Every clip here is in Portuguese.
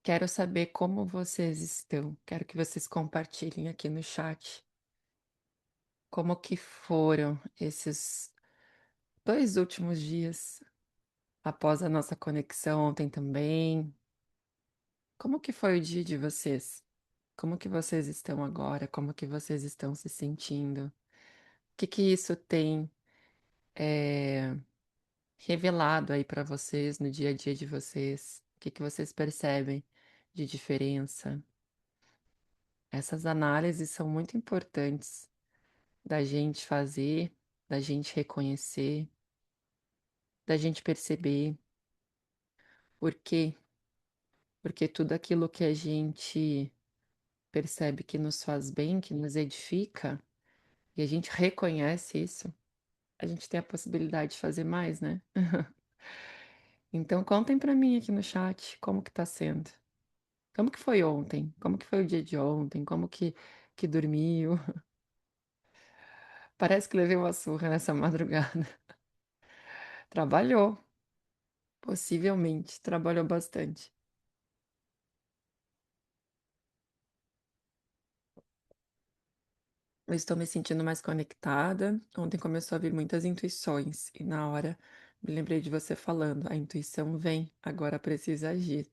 Quero saber como vocês estão. Quero que vocês compartilhem aqui no chat como que foram esses 2 últimos dias após a nossa conexão ontem também. Como que foi o dia de vocês? Como que vocês estão agora? Como que vocês estão se sentindo? O que que isso tem eh, revelado aí para vocês no dia a dia de vocês? O que que vocês percebem de diferença? Essas análises são muito importantes da gente fazer, da gente reconhecer, da gente perceber. Por quê? Porque tudo aquilo que a gente percebe que nos faz bem, que nos edifica, e a gente reconhece isso, a gente tem a possibilidade de fazer mais, né? Então contem pra mim aqui no chat como que tá sendo. Como que foi ontem? Como que foi o dia de ontem? Como que dormiu? Parece que levei uma surra nessa madrugada. Trabalhou, possivelmente, trabalhou bastante. Eu estou me sentindo mais conectada. Ontem começou a vir muitas intuições, e na hora me lembrei de você falando: a intuição vem, agora precisa agir.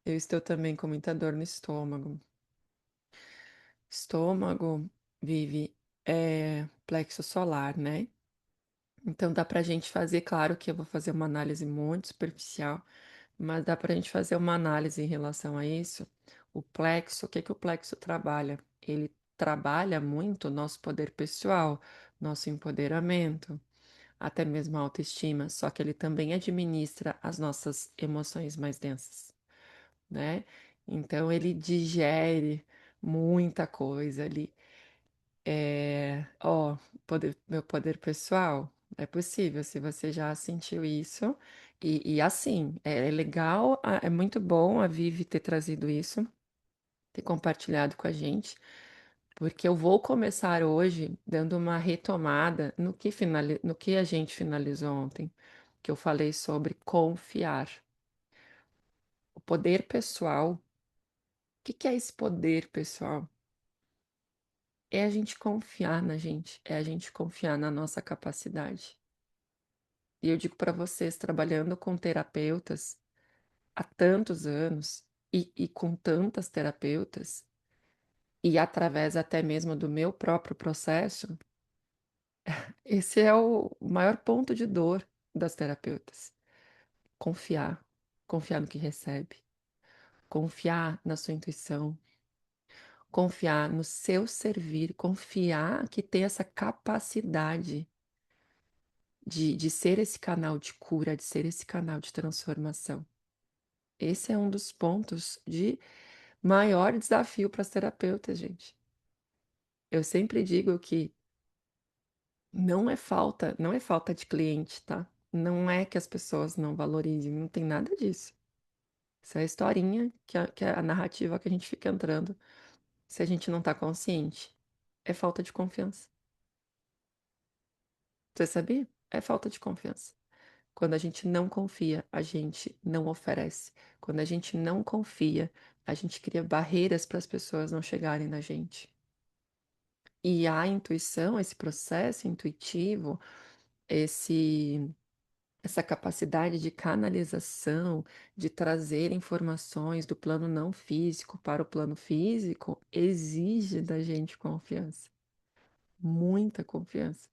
Eu estou também com muita dor no estômago. Estômago, Vive, é plexo solar, né? Então dá pra gente fazer, claro que eu vou fazer uma análise muito superficial, mas dá pra gente fazer uma análise em relação a isso. O plexo, o que que o plexo trabalha? Ele trabalha muito o nosso poder pessoal, nosso empoderamento, até mesmo a autoestima, só que ele também administra as nossas emoções mais densas, né? Então ele digere muita coisa ali. Meu poder pessoal, é possível, se você já sentiu isso. E assim, é legal, é muito bom a Vivi ter trazido isso, ter compartilhado com a gente, porque eu vou começar hoje dando uma retomada no que a gente finalizou ontem, que eu falei sobre confiar. O poder pessoal. O que que é esse poder pessoal? É a gente confiar na gente, é a gente confiar na nossa capacidade. E eu digo para vocês, trabalhando com terapeutas há tantos anos e com tantas terapeutas, e através até mesmo do meu próprio processo, esse é o maior ponto de dor das terapeutas. Confiar, confiar no que recebe, confiar na sua intuição, confiar no seu servir, confiar que tem essa capacidade de ser esse canal de cura, de ser esse canal de transformação. Esse é um dos pontos de maior desafio para as terapeutas, gente. Eu sempre digo que não é falta de cliente, tá? Não é que as pessoas não valorizem, não tem nada disso. Isso é a historinha, que é a narrativa que a gente fica entrando se a gente não tá consciente. É falta de confiança. Você sabia? É falta de confiança. Quando a gente não confia, a gente não oferece. Quando a gente não confia, a gente cria barreiras para as pessoas não chegarem na gente. E a intuição, esse processo intuitivo, esse, essa capacidade de canalização, de trazer informações do plano não físico para o plano físico, exige da gente confiança, muita confiança.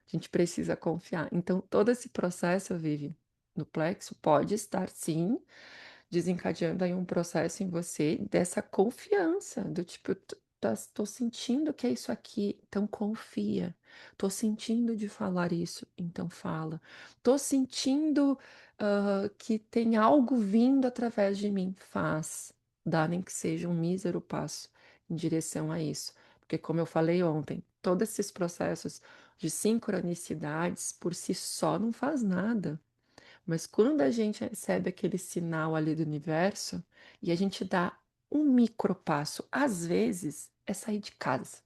A gente precisa confiar. Então, todo esse processo, Vivi, no plexo, pode estar, sim, desencadeando aí um processo em você dessa confiança, do tipo, tô sentindo que é isso aqui, então confia. Tô sentindo de falar isso, então fala. Tô sentindo que tem algo vindo através de mim, faz. Dá nem que seja um mísero passo em direção a isso. Porque, como eu falei ontem, todos esses processos de sincronicidades por si só não faz nada. Mas quando a gente recebe aquele sinal ali do universo e a gente dá um micropasso, às vezes é sair de casa.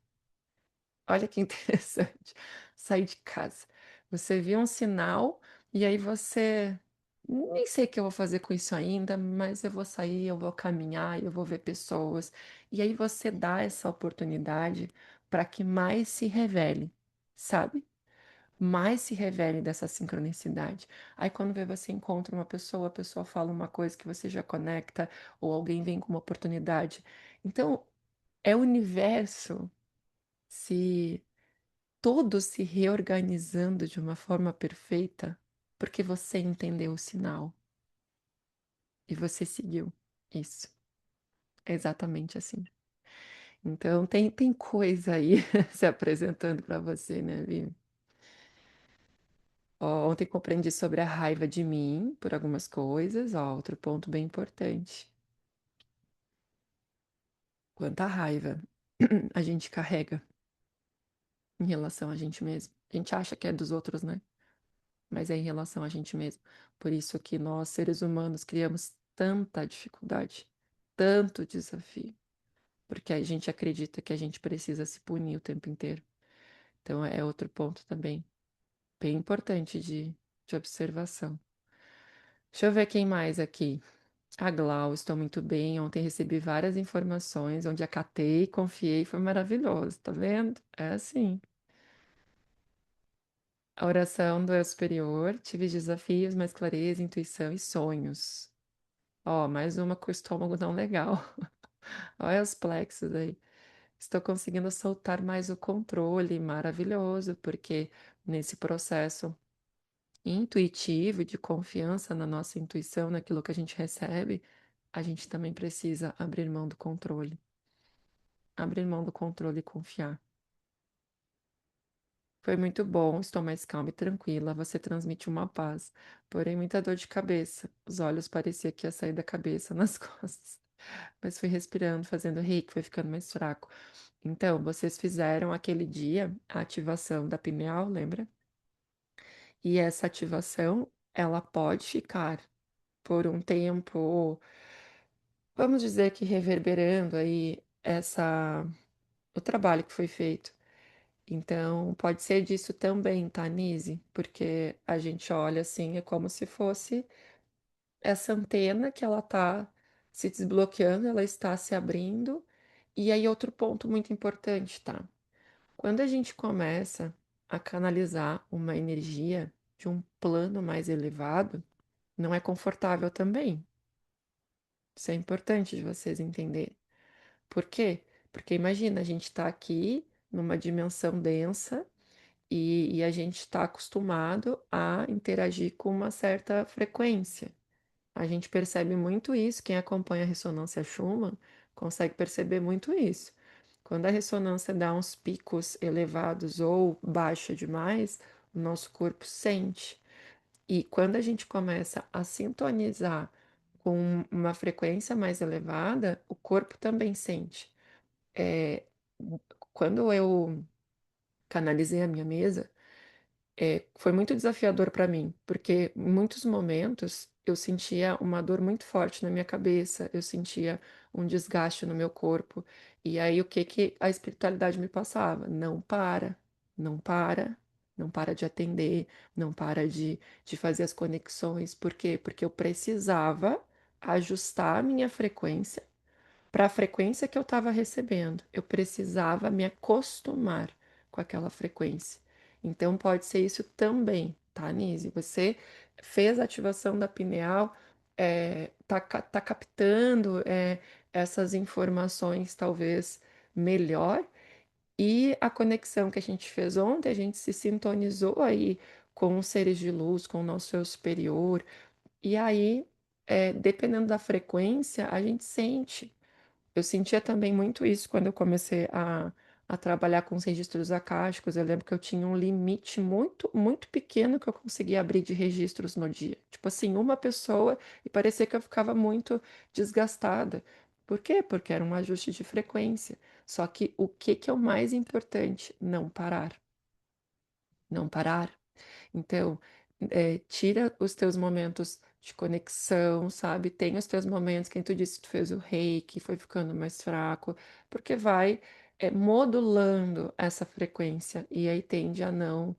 Olha que interessante, sair de casa. Você viu um sinal e aí você. Nem sei o que eu vou fazer com isso ainda, mas eu vou sair, eu vou caminhar, eu vou ver pessoas. E aí você dá essa oportunidade para que mais se revele, sabe? Mais se revele dessa sincronicidade. Aí quando vê você encontra uma pessoa, a pessoa fala uma coisa que você já conecta, ou alguém vem com uma oportunidade. Então, é o universo se todo se reorganizando de uma forma perfeita, porque você entendeu o sinal e você seguiu isso. É exatamente assim. Então, tem coisa aí se apresentando para você, né, Vivi? Ó, ontem compreendi sobre a raiva de mim por algumas coisas. Ó, outro ponto bem importante. Quanta raiva a gente carrega em relação a gente mesmo. A gente acha que é dos outros, né? Mas é em relação a gente mesmo. Por isso que nós, seres humanos, criamos tanta dificuldade, tanto desafio, porque a gente acredita que a gente precisa se punir o tempo inteiro. Então, é outro ponto também bem importante de observação. Deixa eu ver quem mais aqui. A Glau, estou muito bem. Ontem recebi várias informações onde acatei, confiei, foi maravilhoso, tá vendo? É assim. A oração do eu superior, tive desafios, mais clareza, intuição e sonhos. Ó, mais uma com o estômago não legal. Olha os plexos aí. Estou conseguindo soltar mais o controle, maravilhoso, porque nesse processo intuitivo de confiança na nossa intuição, naquilo que a gente recebe, a gente também precisa abrir mão do controle. Abrir mão do controle e confiar. Foi muito bom, estou mais calma e tranquila. Você transmite uma paz, porém muita dor de cabeça. Os olhos parecia que ia sair da cabeça, nas costas. Mas fui respirando, fazendo reiki, foi ficando mais fraco. Então, vocês fizeram aquele dia a ativação da pineal, lembra? E essa ativação, ela pode ficar por um tempo, vamos dizer que reverberando aí o trabalho que foi feito. Então, pode ser disso também, tá, Nise? Porque a gente olha assim, é como se fosse essa antena que ela tá se desbloqueando, ela está se abrindo. E aí, outro ponto muito importante, tá? Quando a gente começa a canalizar uma energia de um plano mais elevado, não é confortável também. Isso é importante de vocês entenderem. Por quê? Porque imagina, a gente está aqui numa dimensão densa e a gente está acostumado a interagir com uma certa frequência. A gente percebe muito isso, quem acompanha a ressonância Schumann consegue perceber muito isso. Quando a ressonância dá uns picos elevados ou baixa demais, o nosso corpo sente. E quando a gente começa a sintonizar com uma frequência mais elevada, o corpo também sente. É, quando eu canalizei a minha mesa, foi muito desafiador para mim, porque em muitos momentos eu sentia uma dor muito forte na minha cabeça, eu sentia um desgaste no meu corpo. E aí o que que a espiritualidade me passava? Não para, não para, não para de atender, não para de fazer as conexões. Por quê? Porque eu precisava ajustar a minha frequência para a frequência que eu estava recebendo. Eu precisava me acostumar com aquela frequência. Então, pode ser isso também, tá, Nise? Você fez a ativação da pineal, tá captando essas informações talvez melhor, e a conexão que a gente fez ontem, a gente se sintonizou aí com os seres de luz, com o nosso eu superior, e aí, dependendo da frequência, a gente sente. Eu sentia também muito isso quando eu comecei a trabalhar com os registros acásticos. Eu lembro que eu tinha um limite muito, muito pequeno que eu conseguia abrir de registros no dia. Tipo assim, uma pessoa e parecia que eu ficava muito desgastada. Por quê? Porque era um ajuste de frequência. Só que o que que é o mais importante? Não parar. Não parar. Então, tira os teus momentos de conexão, sabe? Tem os teus momentos, quem tu disse que tu fez o reiki, foi ficando mais fraco, porque vai modulando essa frequência e aí tende a não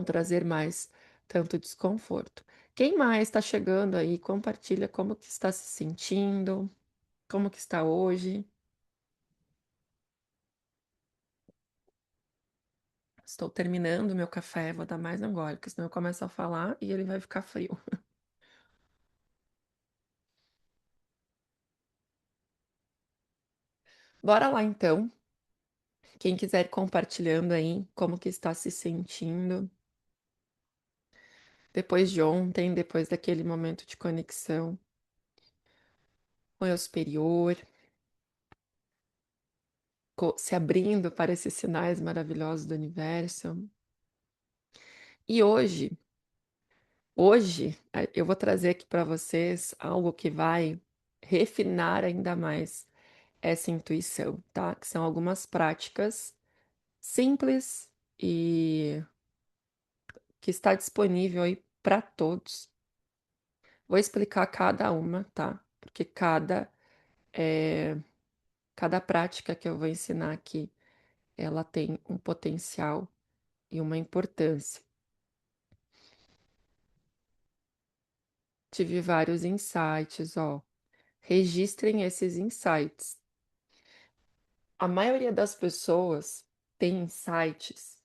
trazer mais tanto desconforto. Quem mais está chegando aí? Compartilha como que está se sentindo, como que está hoje. Estou terminando meu café, vou dar mais um gole, porque senão eu começo a falar e ele vai ficar frio. Bora lá então. Quem quiser ir compartilhando aí como que está se sentindo depois de ontem, depois daquele momento de conexão com o eu superior, se abrindo para esses sinais maravilhosos do universo. E hoje, eu vou trazer aqui para vocês algo que vai refinar ainda mais essa intuição, tá? Que são algumas práticas simples e que está disponível aí para todos. Vou explicar cada uma, tá? Porque cada prática que eu vou ensinar aqui, ela tem um potencial e uma importância. Tive vários insights, ó. Registrem esses insights. A maioria das pessoas tem insights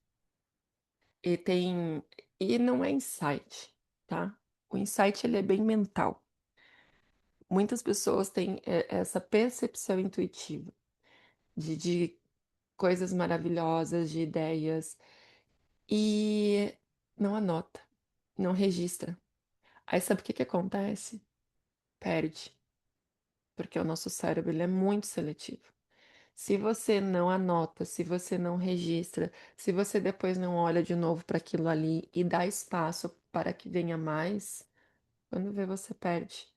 e tem e não é insight, tá? O insight ele é bem mental. Muitas pessoas têm essa percepção intuitiva de coisas maravilhosas, de ideias e não anota, não registra. Aí sabe o que que acontece? Perde, porque o nosso cérebro ele é muito seletivo. Se você não anota, se você não registra, se você depois não olha de novo para aquilo ali e dá espaço para que venha mais, quando vê você perde.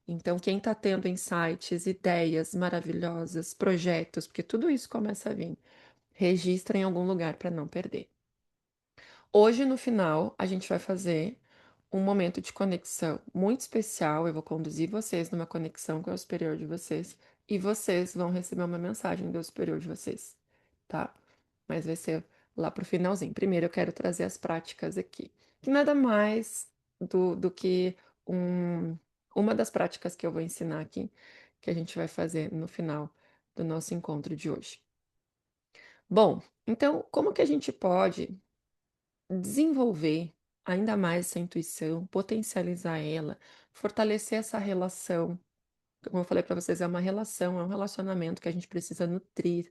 Então, quem está tendo insights, ideias maravilhosas, projetos, porque tudo isso começa a vir, registra em algum lugar para não perder. Hoje, no final, a gente vai fazer um momento de conexão muito especial. Eu vou conduzir vocês numa conexão com o superior de vocês e vocês vão receber uma mensagem do superior de vocês, tá? Mas vai ser lá pro finalzinho. Primeiro, eu quero trazer as práticas aqui, que nada mais do que uma das práticas que eu vou ensinar aqui, que a gente vai fazer no final do nosso encontro de hoje. Bom, então, como que a gente pode desenvolver ainda mais essa intuição, potencializar ela, fortalecer essa relação? Como eu falei para vocês, é uma relação, é um relacionamento que a gente precisa nutrir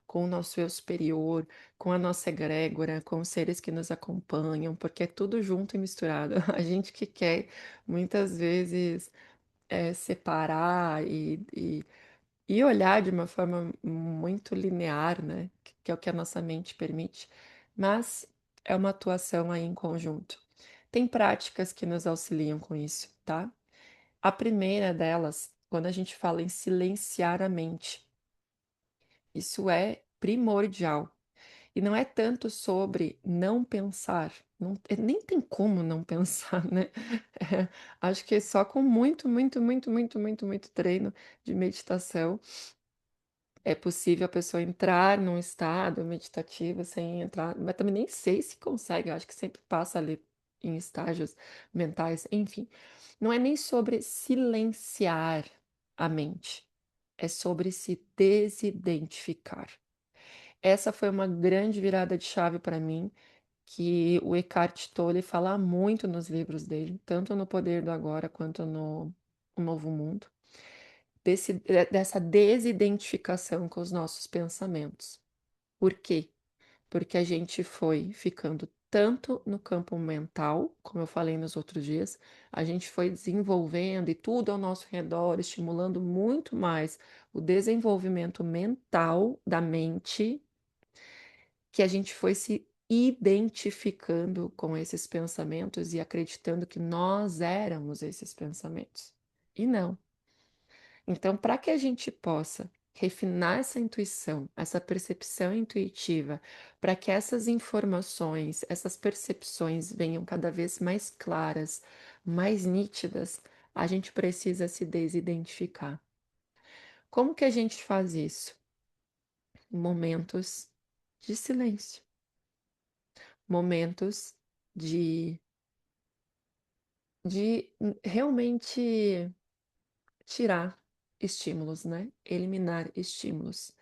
com o nosso eu superior, com a nossa egrégora, com os seres que nos acompanham, porque é tudo junto e misturado. A gente que quer muitas vezes separar e olhar de uma forma muito linear, né? Que é o que a nossa mente permite, mas é uma atuação aí em conjunto. Tem práticas que nos auxiliam com isso, tá? A primeira delas, quando a gente fala em silenciar a mente, isso é primordial. E não é tanto sobre não pensar, nem tem como não pensar, né? É, acho que só com muito, muito, muito, muito, muito, muito treino de meditação é possível a pessoa entrar num estado meditativo sem entrar, mas também nem sei se consegue, eu acho que sempre passa ali em estágios mentais, enfim. Não é nem sobre silenciar a mente, é sobre se desidentificar. Essa foi uma grande virada de chave para mim, que o Eckhart Tolle fala muito nos livros dele, tanto no Poder do Agora quanto no O Novo Mundo, dessa desidentificação com os nossos pensamentos. Por quê? Porque a gente foi ficando tanto no campo mental, como eu falei nos outros dias, a gente foi desenvolvendo e tudo ao nosso redor, estimulando muito mais o desenvolvimento mental da mente, que a gente foi se identificando com esses pensamentos e acreditando que nós éramos esses pensamentos. E não. Então, para que a gente possa refinar essa intuição, essa percepção intuitiva, para que essas informações, essas percepções venham cada vez mais claras, mais nítidas, a gente precisa se desidentificar. Como que a gente faz isso? Momentos de silêncio, momentos de de realmente tirar estímulos, né? Eliminar estímulos.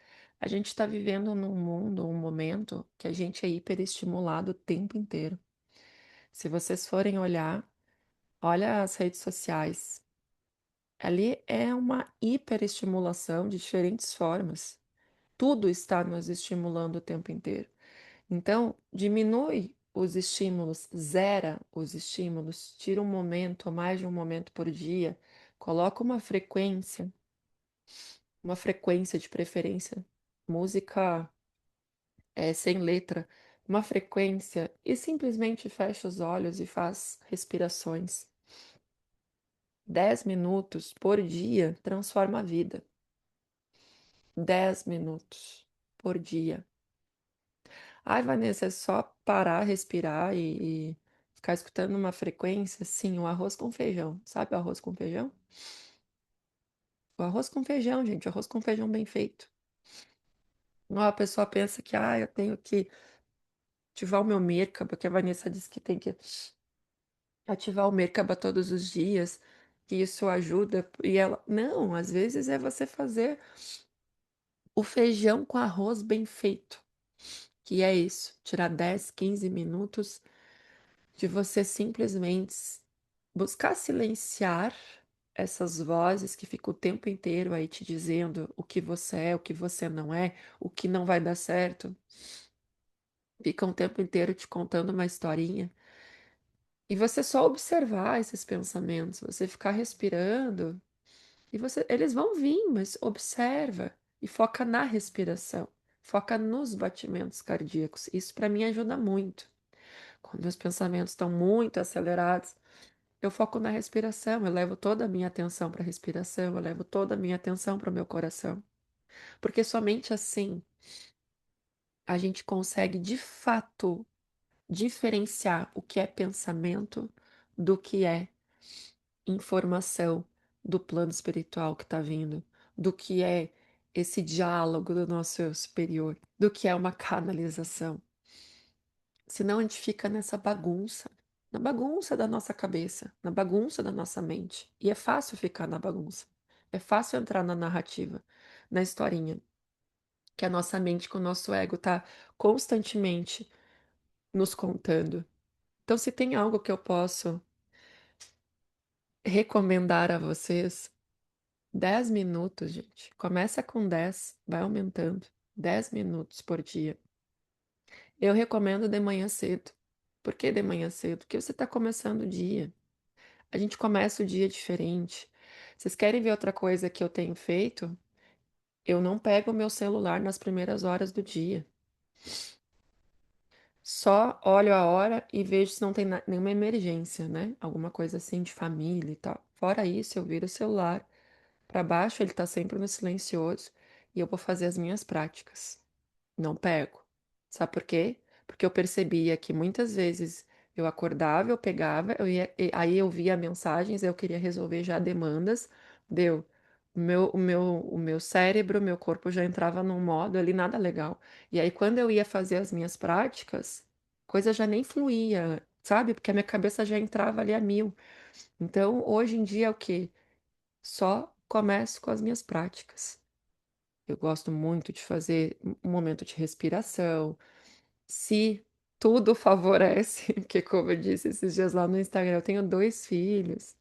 A gente está vivendo num mundo, um momento que a gente é hiperestimulado o tempo inteiro. Se vocês forem olhar, olha as redes sociais. Ali é uma hiperestimulação de diferentes formas. Tudo está nos estimulando o tempo inteiro. Então, diminui os estímulos, zera os estímulos, tira um momento ou mais de um momento por dia, coloca uma frequência de preferência, música sem letra, uma frequência e simplesmente fecha os olhos e faz respirações. 10 minutos por dia transforma a vida. 10 minutos por dia. Ai, Vanessa, é só parar, respirar e ficar escutando uma frequência? Sim, o arroz com feijão. Sabe o arroz com feijão? O arroz com feijão, gente, o arroz com feijão bem feito. Não, a pessoa pensa que, eu tenho que ativar o meu Merkaba, que a Vanessa disse que tem que ativar o Merkaba todos os dias, que isso ajuda. E ela, não, às vezes é você fazer o feijão com arroz bem feito, que é isso, tirar 10, 15 minutos de você simplesmente buscar silenciar essas vozes que ficam o tempo inteiro aí te dizendo o que você é, o que você não é, o que não vai dar certo. Ficam o tempo inteiro te contando uma historinha. E você só observar esses pensamentos, você ficar respirando, e eles vão vir, mas observa e foca na respiração, foca nos batimentos cardíacos. Isso para mim ajuda muito. Quando meus pensamentos estão muito acelerados, eu foco na respiração, eu levo toda a minha atenção para a respiração, eu levo toda a minha atenção para o meu coração. Porque somente assim a gente consegue de fato diferenciar o que é pensamento do que é informação do plano espiritual que está vindo, do que é esse diálogo do nosso eu superior, do que é uma canalização. Senão a gente fica nessa bagunça, na bagunça da nossa cabeça, na bagunça da nossa mente. E é fácil ficar na bagunça. É fácil entrar na narrativa, na historinha, que a nossa mente com o nosso ego tá constantemente nos contando. Então, se tem algo que eu posso recomendar a vocês, 10 minutos, gente. Começa com 10, vai aumentando. 10 minutos por dia. Eu recomendo de manhã cedo. Por que de manhã cedo? Porque você está começando o dia. A gente começa o dia diferente. Vocês querem ver outra coisa que eu tenho feito? Eu não pego o meu celular nas primeiras horas do dia. Só olho a hora e vejo se não tem nenhuma emergência, né? Alguma coisa assim de família e tal. Fora isso, eu viro o celular para baixo, ele tá sempre no silencioso e eu vou fazer as minhas práticas. Não pego. Sabe por quê? Porque eu percebia que muitas vezes eu acordava, eu pegava, aí eu via mensagens, eu queria resolver já demandas, deu. O meu cérebro, meu corpo já entrava num modo ali nada legal. E aí, quando eu ia fazer as minhas práticas, coisa já nem fluía, sabe? Porque a minha cabeça já entrava ali a mil. Então, hoje em dia é o quê? Só começo com as minhas práticas. Eu gosto muito de fazer um momento de respiração. Se tudo favorece, que como eu disse esses dias lá no Instagram, eu tenho 2 filhos.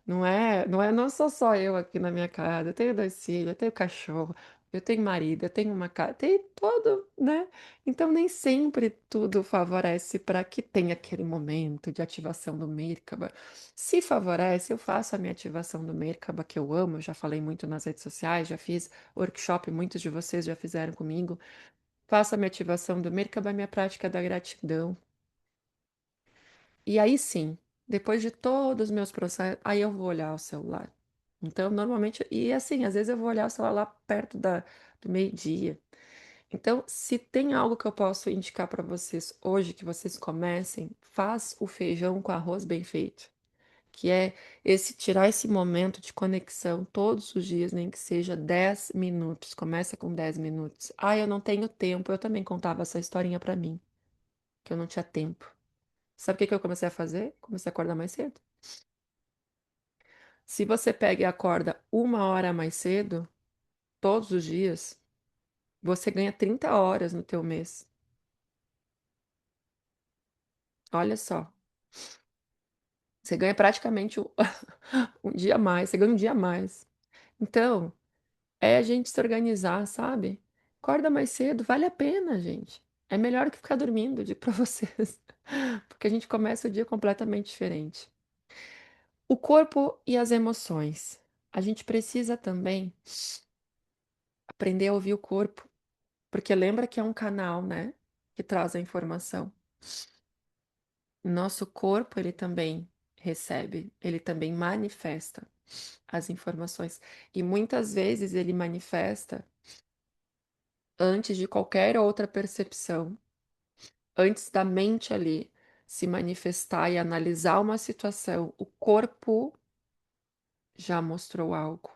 Não sou só eu aqui na minha casa. Eu tenho 2 filhos, eu tenho cachorro, eu tenho marido, eu tenho uma casa, tem todo, né? Então nem sempre tudo favorece para que tenha aquele momento de ativação do Merkaba. Se favorece, eu faço a minha ativação do Merkaba, que eu amo, eu já falei muito nas redes sociais, já fiz workshop, muitos de vocês já fizeram comigo. Faço a minha ativação do Merkaba, a minha prática da gratidão. E aí sim, depois de todos os meus processos, aí eu vou olhar o celular. Então, normalmente, e assim, às vezes eu vou olhar o celular lá perto do meio-dia. Então, se tem algo que eu posso indicar para vocês hoje, que vocês comecem, faz o feijão com arroz bem feito. Que é tirar esse momento de conexão todos os dias, nem que seja 10 minutos. Começa com 10 minutos. Ah, eu não tenho tempo. Eu também contava essa historinha para mim, que eu não tinha tempo. Sabe o que que eu comecei a fazer? Comecei a acordar mais cedo. Se você pega e acorda 1 hora mais cedo, todos os dias, você ganha 30 horas no teu mês. Olha só, você ganha praticamente um dia a mais, você ganha um dia a mais. Então, é a gente se organizar, sabe? Acorda mais cedo, vale a pena, gente. É melhor que ficar dormindo, digo pra vocês, porque a gente começa o dia completamente diferente. O corpo e as emoções. A gente precisa também aprender a ouvir o corpo, porque lembra que é um canal, né, que traz a informação. Nosso corpo, ele também recebe, ele também manifesta as informações. E muitas vezes ele manifesta antes de qualquer outra percepção, antes da mente ali se manifestar e analisar uma situação, o corpo já mostrou algo.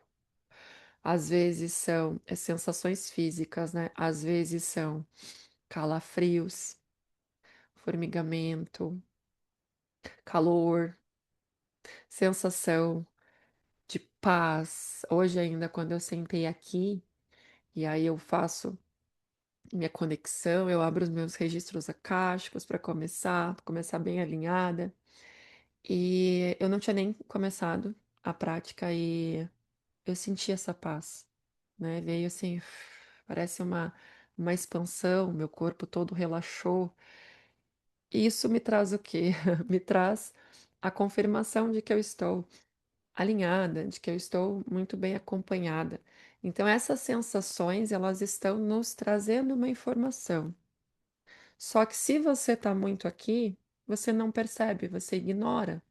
Às vezes são sensações físicas, né? Às vezes são calafrios, formigamento, calor, sensação de paz. Hoje ainda, quando eu sentei aqui, e aí eu faço minha conexão, eu abro os meus registros akáshicos para começar bem alinhada. E eu não tinha nem começado a prática e eu senti essa paz, né? Veio assim, parece uma expansão, meu corpo todo relaxou. E isso me traz o quê? Me traz a confirmação de que eu estou alinhada, de que eu estou muito bem acompanhada. Então, essas sensações, elas estão nos trazendo uma informação. Só que se você está muito aqui, você não percebe, você ignora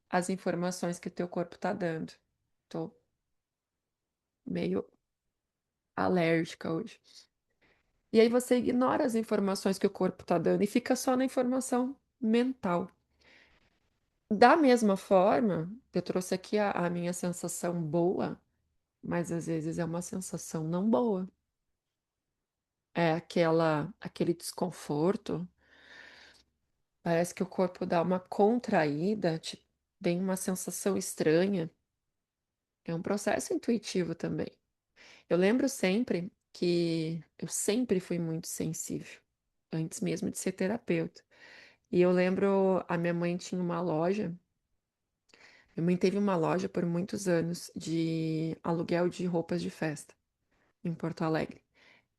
as informações que o teu corpo está dando. Estou meio alérgica hoje. E aí você ignora as informações que o corpo está dando e fica só na informação mental. Da mesma forma, eu trouxe aqui a minha sensação boa, mas às vezes é uma sensação não boa. É aquele desconforto, parece que o corpo dá uma contraída, vem uma sensação estranha. É um processo intuitivo também. Eu lembro sempre que eu sempre fui muito sensível, antes mesmo de ser terapeuta. E eu lembro, a minha mãe tinha uma loja, minha mãe teve uma loja por muitos anos de aluguel de roupas de festa em Porto Alegre.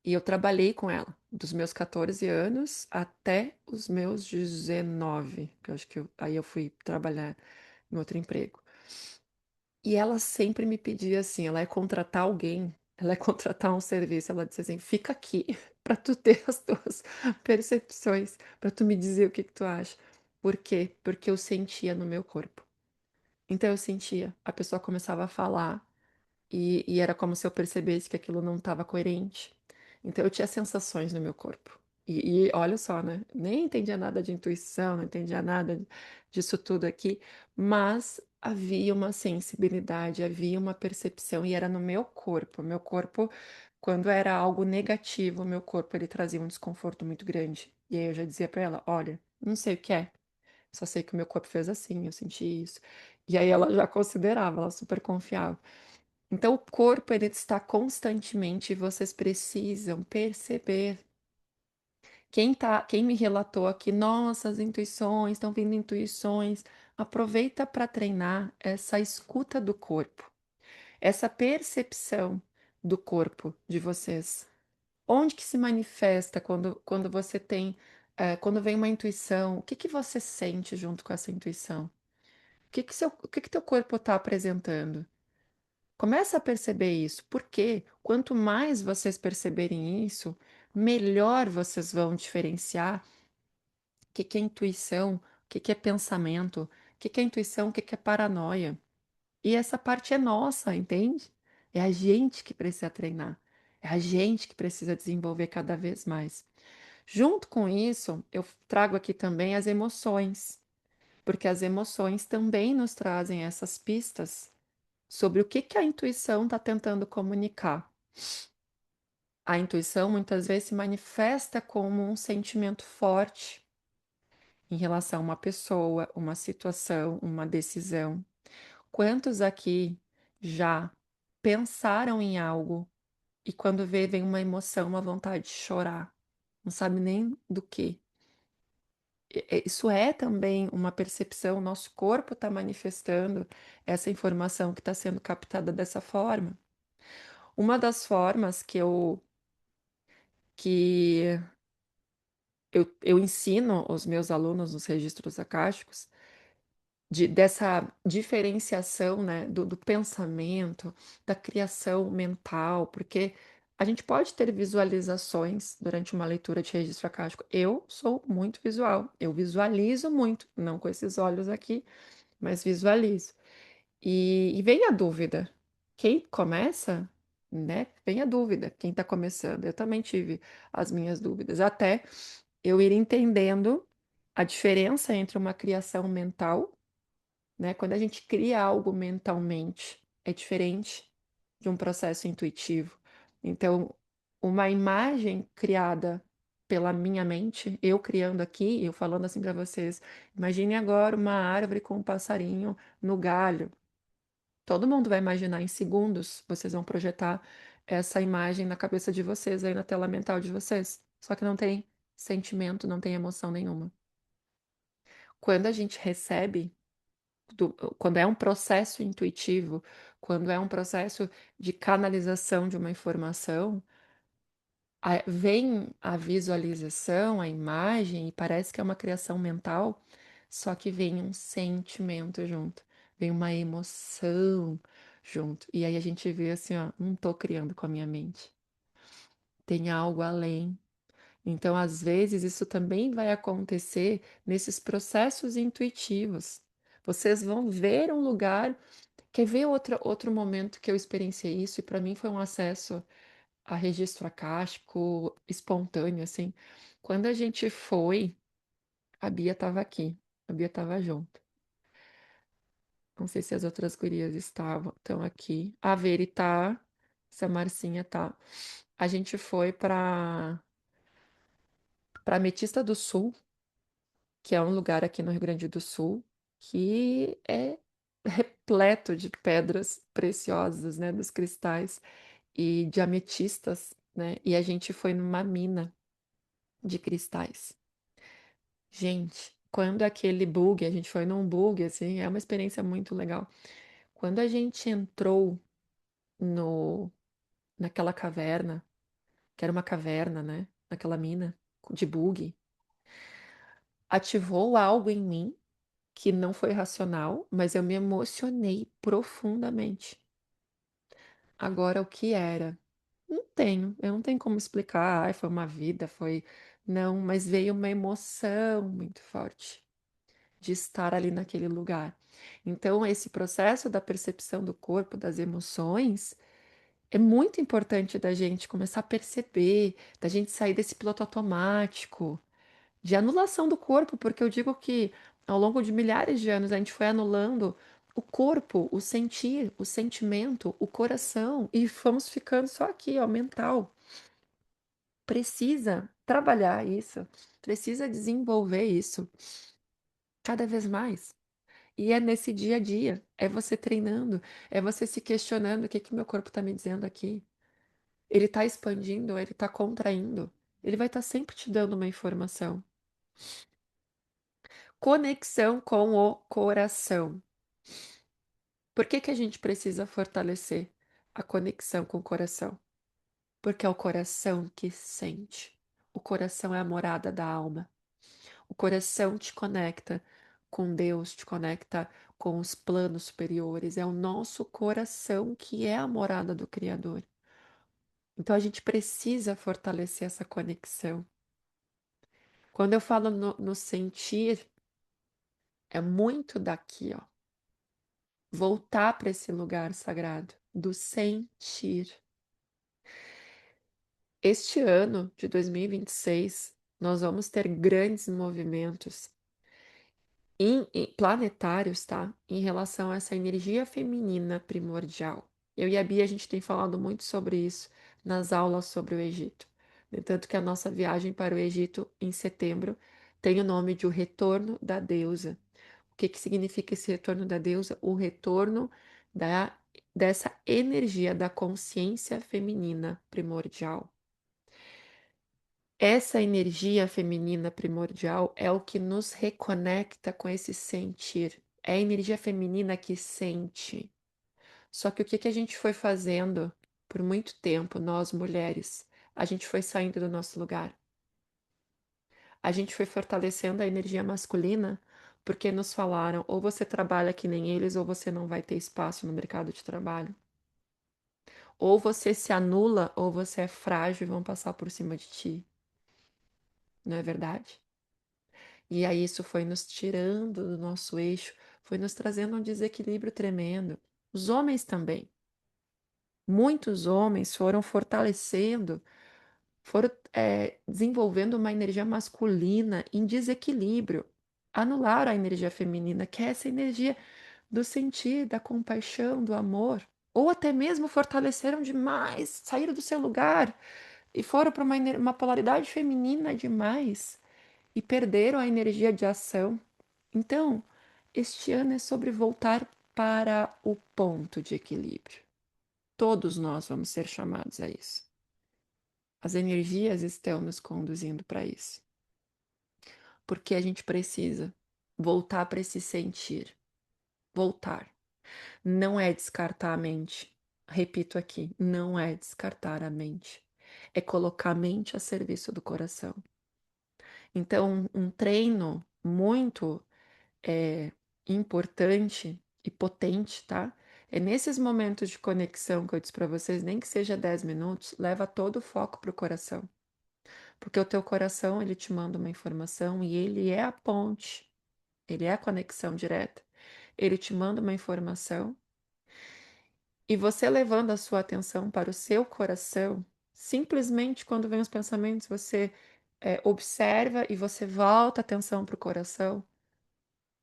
E eu trabalhei com ela, dos meus 14 anos até os meus 19, que eu acho que aí eu fui trabalhar em outro emprego. E ela sempre me pedia assim, ela é contratar alguém, ela é contratar um serviço, ela disse assim, fica aqui para tu ter as tuas percepções, para tu me dizer o que que tu acha. Por quê? Porque eu sentia no meu corpo. Então eu sentia, a pessoa começava a falar e era como se eu percebesse que aquilo não estava coerente. Então eu tinha sensações no meu corpo. E olha só, né? Nem entendia nada de intuição, não entendia nada disso tudo aqui, mas havia uma sensibilidade, havia uma percepção e era no meu corpo. Meu corpo, quando era algo negativo, meu corpo ele trazia um desconforto muito grande. E aí eu já dizia para ela, olha, não sei o que é, só sei que o meu corpo fez assim, eu senti isso. E aí ela já considerava, ela super confiava. Então, o corpo ele está constantemente, vocês precisam perceber. Quem me relatou aqui, nossa, as intuições, estão vindo intuições. Aproveita para treinar essa escuta do corpo, essa percepção do corpo de vocês. Onde que se manifesta quando você tem, quando vem uma intuição, o que que você sente junto com essa intuição? O que que teu corpo está apresentando? Começa a perceber isso, porque quanto mais vocês perceberem isso, melhor vocês vão diferenciar o que que é intuição, o que que é pensamento, o que que é intuição, o que que é paranoia. E essa parte é nossa, entende? É a gente que precisa treinar, é a gente que precisa desenvolver cada vez mais. Junto com isso, eu trago aqui também as emoções, porque as emoções também nos trazem essas pistas sobre o que que a intuição está tentando comunicar. A intuição muitas vezes se manifesta como um sentimento forte em relação a uma pessoa, uma situação, uma decisão. Quantos aqui já pensaram em algo e quando vê, vem uma emoção, uma vontade de chorar, não sabe nem do que? Isso é também uma percepção, nosso corpo está manifestando essa informação que está sendo captada dessa forma. Uma das formas que eu ensino os meus alunos nos registros akáshicos dessa diferenciação, né, do pensamento, da criação mental, porque a gente pode ter visualizações durante uma leitura de registro akáshico. Eu sou muito visual, eu visualizo muito, não com esses olhos aqui, mas visualizo. E vem a dúvida. Quem começa, né? Vem a dúvida. Quem está começando. Eu também tive as minhas dúvidas, até eu ir entendendo a diferença entre uma criação mental, né? Quando a gente cria algo mentalmente, é diferente de um processo intuitivo. Então, uma imagem criada pela minha mente, eu criando aqui, eu falando assim para vocês, imagine agora uma árvore com um passarinho no galho. Todo mundo vai imaginar em segundos, vocês vão projetar essa imagem na cabeça de vocês, aí na tela mental de vocês. Só que não tem sentimento, não tem emoção nenhuma. Quando a gente recebe quando é um processo intuitivo, quando é um processo de canalização de uma informação, vem a visualização, a imagem, e parece que é uma criação mental, só que vem um sentimento junto, vem uma emoção junto. E aí a gente vê assim, ó, não tô criando com a minha mente, tem algo além. Então, às vezes, isso também vai acontecer nesses processos intuitivos. Vocês vão ver um lugar. Quer ver outro momento que eu experienciei isso? E para mim foi um acesso a registro akáshico espontâneo, assim. Quando a gente foi, a Bia estava aqui, a Bia estava junto. Não sei se as outras gurias estão aqui. A Veri tá, se a Marcinha tá. A gente foi para Ametista do Sul, que é um lugar aqui no Rio Grande do Sul, que é repleto de pedras preciosas, né, dos cristais e de ametistas, né? E a gente foi numa mina de cristais. Gente, quando aquele bug, a gente foi num bug, assim, é uma experiência muito legal. Quando a gente entrou no, naquela caverna, que era uma caverna, né? Naquela mina de bug, ativou algo em mim que não foi racional, mas eu me emocionei profundamente. Agora, o que era? Não tenho, eu não tenho como explicar. Ai, foi uma vida, foi. Não, mas veio uma emoção muito forte de estar ali naquele lugar. Então, esse processo da percepção do corpo, das emoções, é muito importante da gente começar a perceber, da gente sair desse piloto automático, de anulação do corpo, porque eu digo que ao longo de milhares de anos a gente foi anulando o corpo, o sentir, o sentimento, o coração e fomos ficando só aqui, ó, mental. Precisa trabalhar isso, precisa desenvolver isso cada vez mais. E é nesse dia a dia, é você treinando, é você se questionando o que que meu corpo está me dizendo aqui. Ele está expandindo, ele está contraindo. Ele vai estar sempre te dando uma informação. Conexão com o coração. Por que que a gente precisa fortalecer a conexão com o coração? Porque é o coração que sente. O coração é a morada da alma. O coração te conecta com Deus, te conecta com os planos superiores. É o nosso coração que é a morada do Criador. Então a gente precisa fortalecer essa conexão. Quando eu falo no sentir, é muito daqui, ó. Voltar para esse lugar sagrado do sentir. Este ano de 2026, nós vamos ter grandes movimentos planetários, tá? Em relação a essa energia feminina primordial. Eu e a Bia, a gente tem falado muito sobre isso nas aulas sobre o Egito. No entanto, que a nossa viagem para o Egito em setembro tem o nome de O Retorno da Deusa, O que que significa esse retorno da deusa? O retorno da, dessa energia da consciência feminina primordial. Essa energia feminina primordial é o que nos reconecta com esse sentir. É a energia feminina que sente. Só que o que que a gente foi fazendo por muito tempo, nós mulheres? A gente foi saindo do nosso lugar. A gente foi fortalecendo a energia masculina porque nos falaram: ou você trabalha que nem eles, ou você não vai ter espaço no mercado de trabalho. Ou você se anula, ou você é frágil e vão passar por cima de ti. Não é verdade? E aí isso foi nos tirando do nosso eixo, foi nos trazendo um desequilíbrio tremendo. Os homens também. Muitos homens foram fortalecendo, foram desenvolvendo uma energia masculina em desequilíbrio. Anularam a energia feminina, que é essa energia do sentir, da compaixão, do amor. Ou até mesmo fortaleceram demais, saíram do seu lugar e foram para uma polaridade feminina demais e perderam a energia de ação. Então, este ano é sobre voltar para o ponto de equilíbrio. Todos nós vamos ser chamados a isso. As energias estão nos conduzindo para isso. Porque a gente precisa voltar para esse sentir. Voltar. Não é descartar a mente. Repito aqui, não é descartar a mente. É colocar a mente a serviço do coração. Então, um treino muito importante e potente, tá? É nesses momentos de conexão que eu disse para vocês, nem que seja 10 minutos, leva todo o foco para o coração. Porque o teu coração, ele te manda uma informação e ele é a ponte, ele é a conexão direta. Ele te manda uma informação e você levando a sua atenção para o seu coração, simplesmente quando vem os pensamentos, você observa e você volta a atenção para o coração.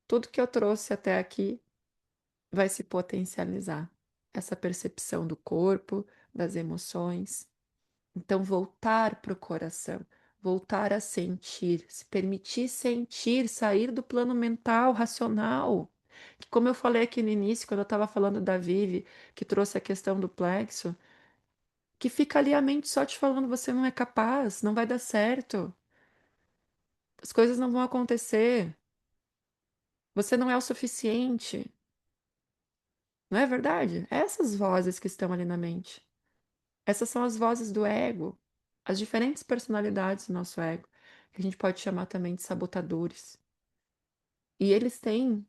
Tudo que eu trouxe até aqui vai se potencializar. Essa percepção do corpo, das emoções. Então, voltar para o coração, voltar a sentir, se permitir sentir, sair do plano mental, racional. Que, como eu falei aqui no início, quando eu estava falando da Vivi, que trouxe a questão do plexo, que fica ali a mente só te falando: você não é capaz, não vai dar certo, as coisas não vão acontecer, você não é o suficiente. Não é verdade? Essas vozes que estão ali na mente. Essas são as vozes do ego, as diferentes personalidades do nosso ego, que a gente pode chamar também de sabotadores. E eles têm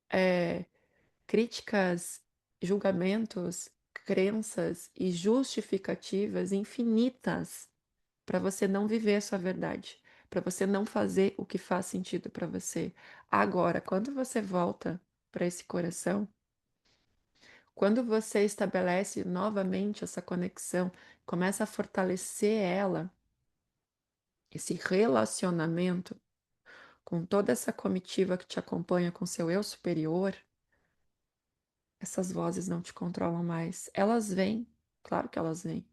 é, críticas, julgamentos, crenças e justificativas infinitas para você não viver a sua verdade, para você não fazer o que faz sentido para você. Agora, quando você volta para esse coração, quando você estabelece novamente essa conexão, começa a fortalecer ela, esse relacionamento com toda essa comitiva que te acompanha com seu eu superior, essas vozes não te controlam mais. Elas vêm, claro que elas vêm,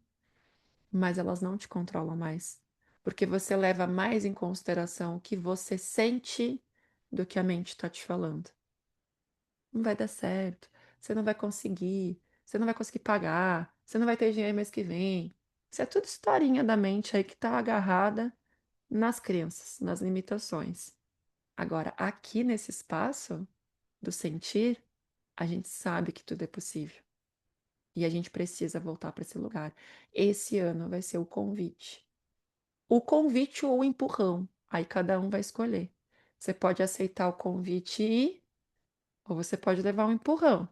mas elas não te controlam mais, porque você leva mais em consideração o que você sente do que a mente está te falando. Não vai dar certo, você não vai conseguir pagar, você não vai ter dinheiro mês que vem. Isso é tudo historinha da mente aí que está agarrada nas crenças, nas limitações. Agora, aqui nesse espaço do sentir, a gente sabe que tudo é possível. E a gente precisa voltar para esse lugar. Esse ano vai ser o convite. O convite ou o empurrão. Aí cada um vai escolher. Você pode aceitar o convite e ir, ou você pode levar um empurrão.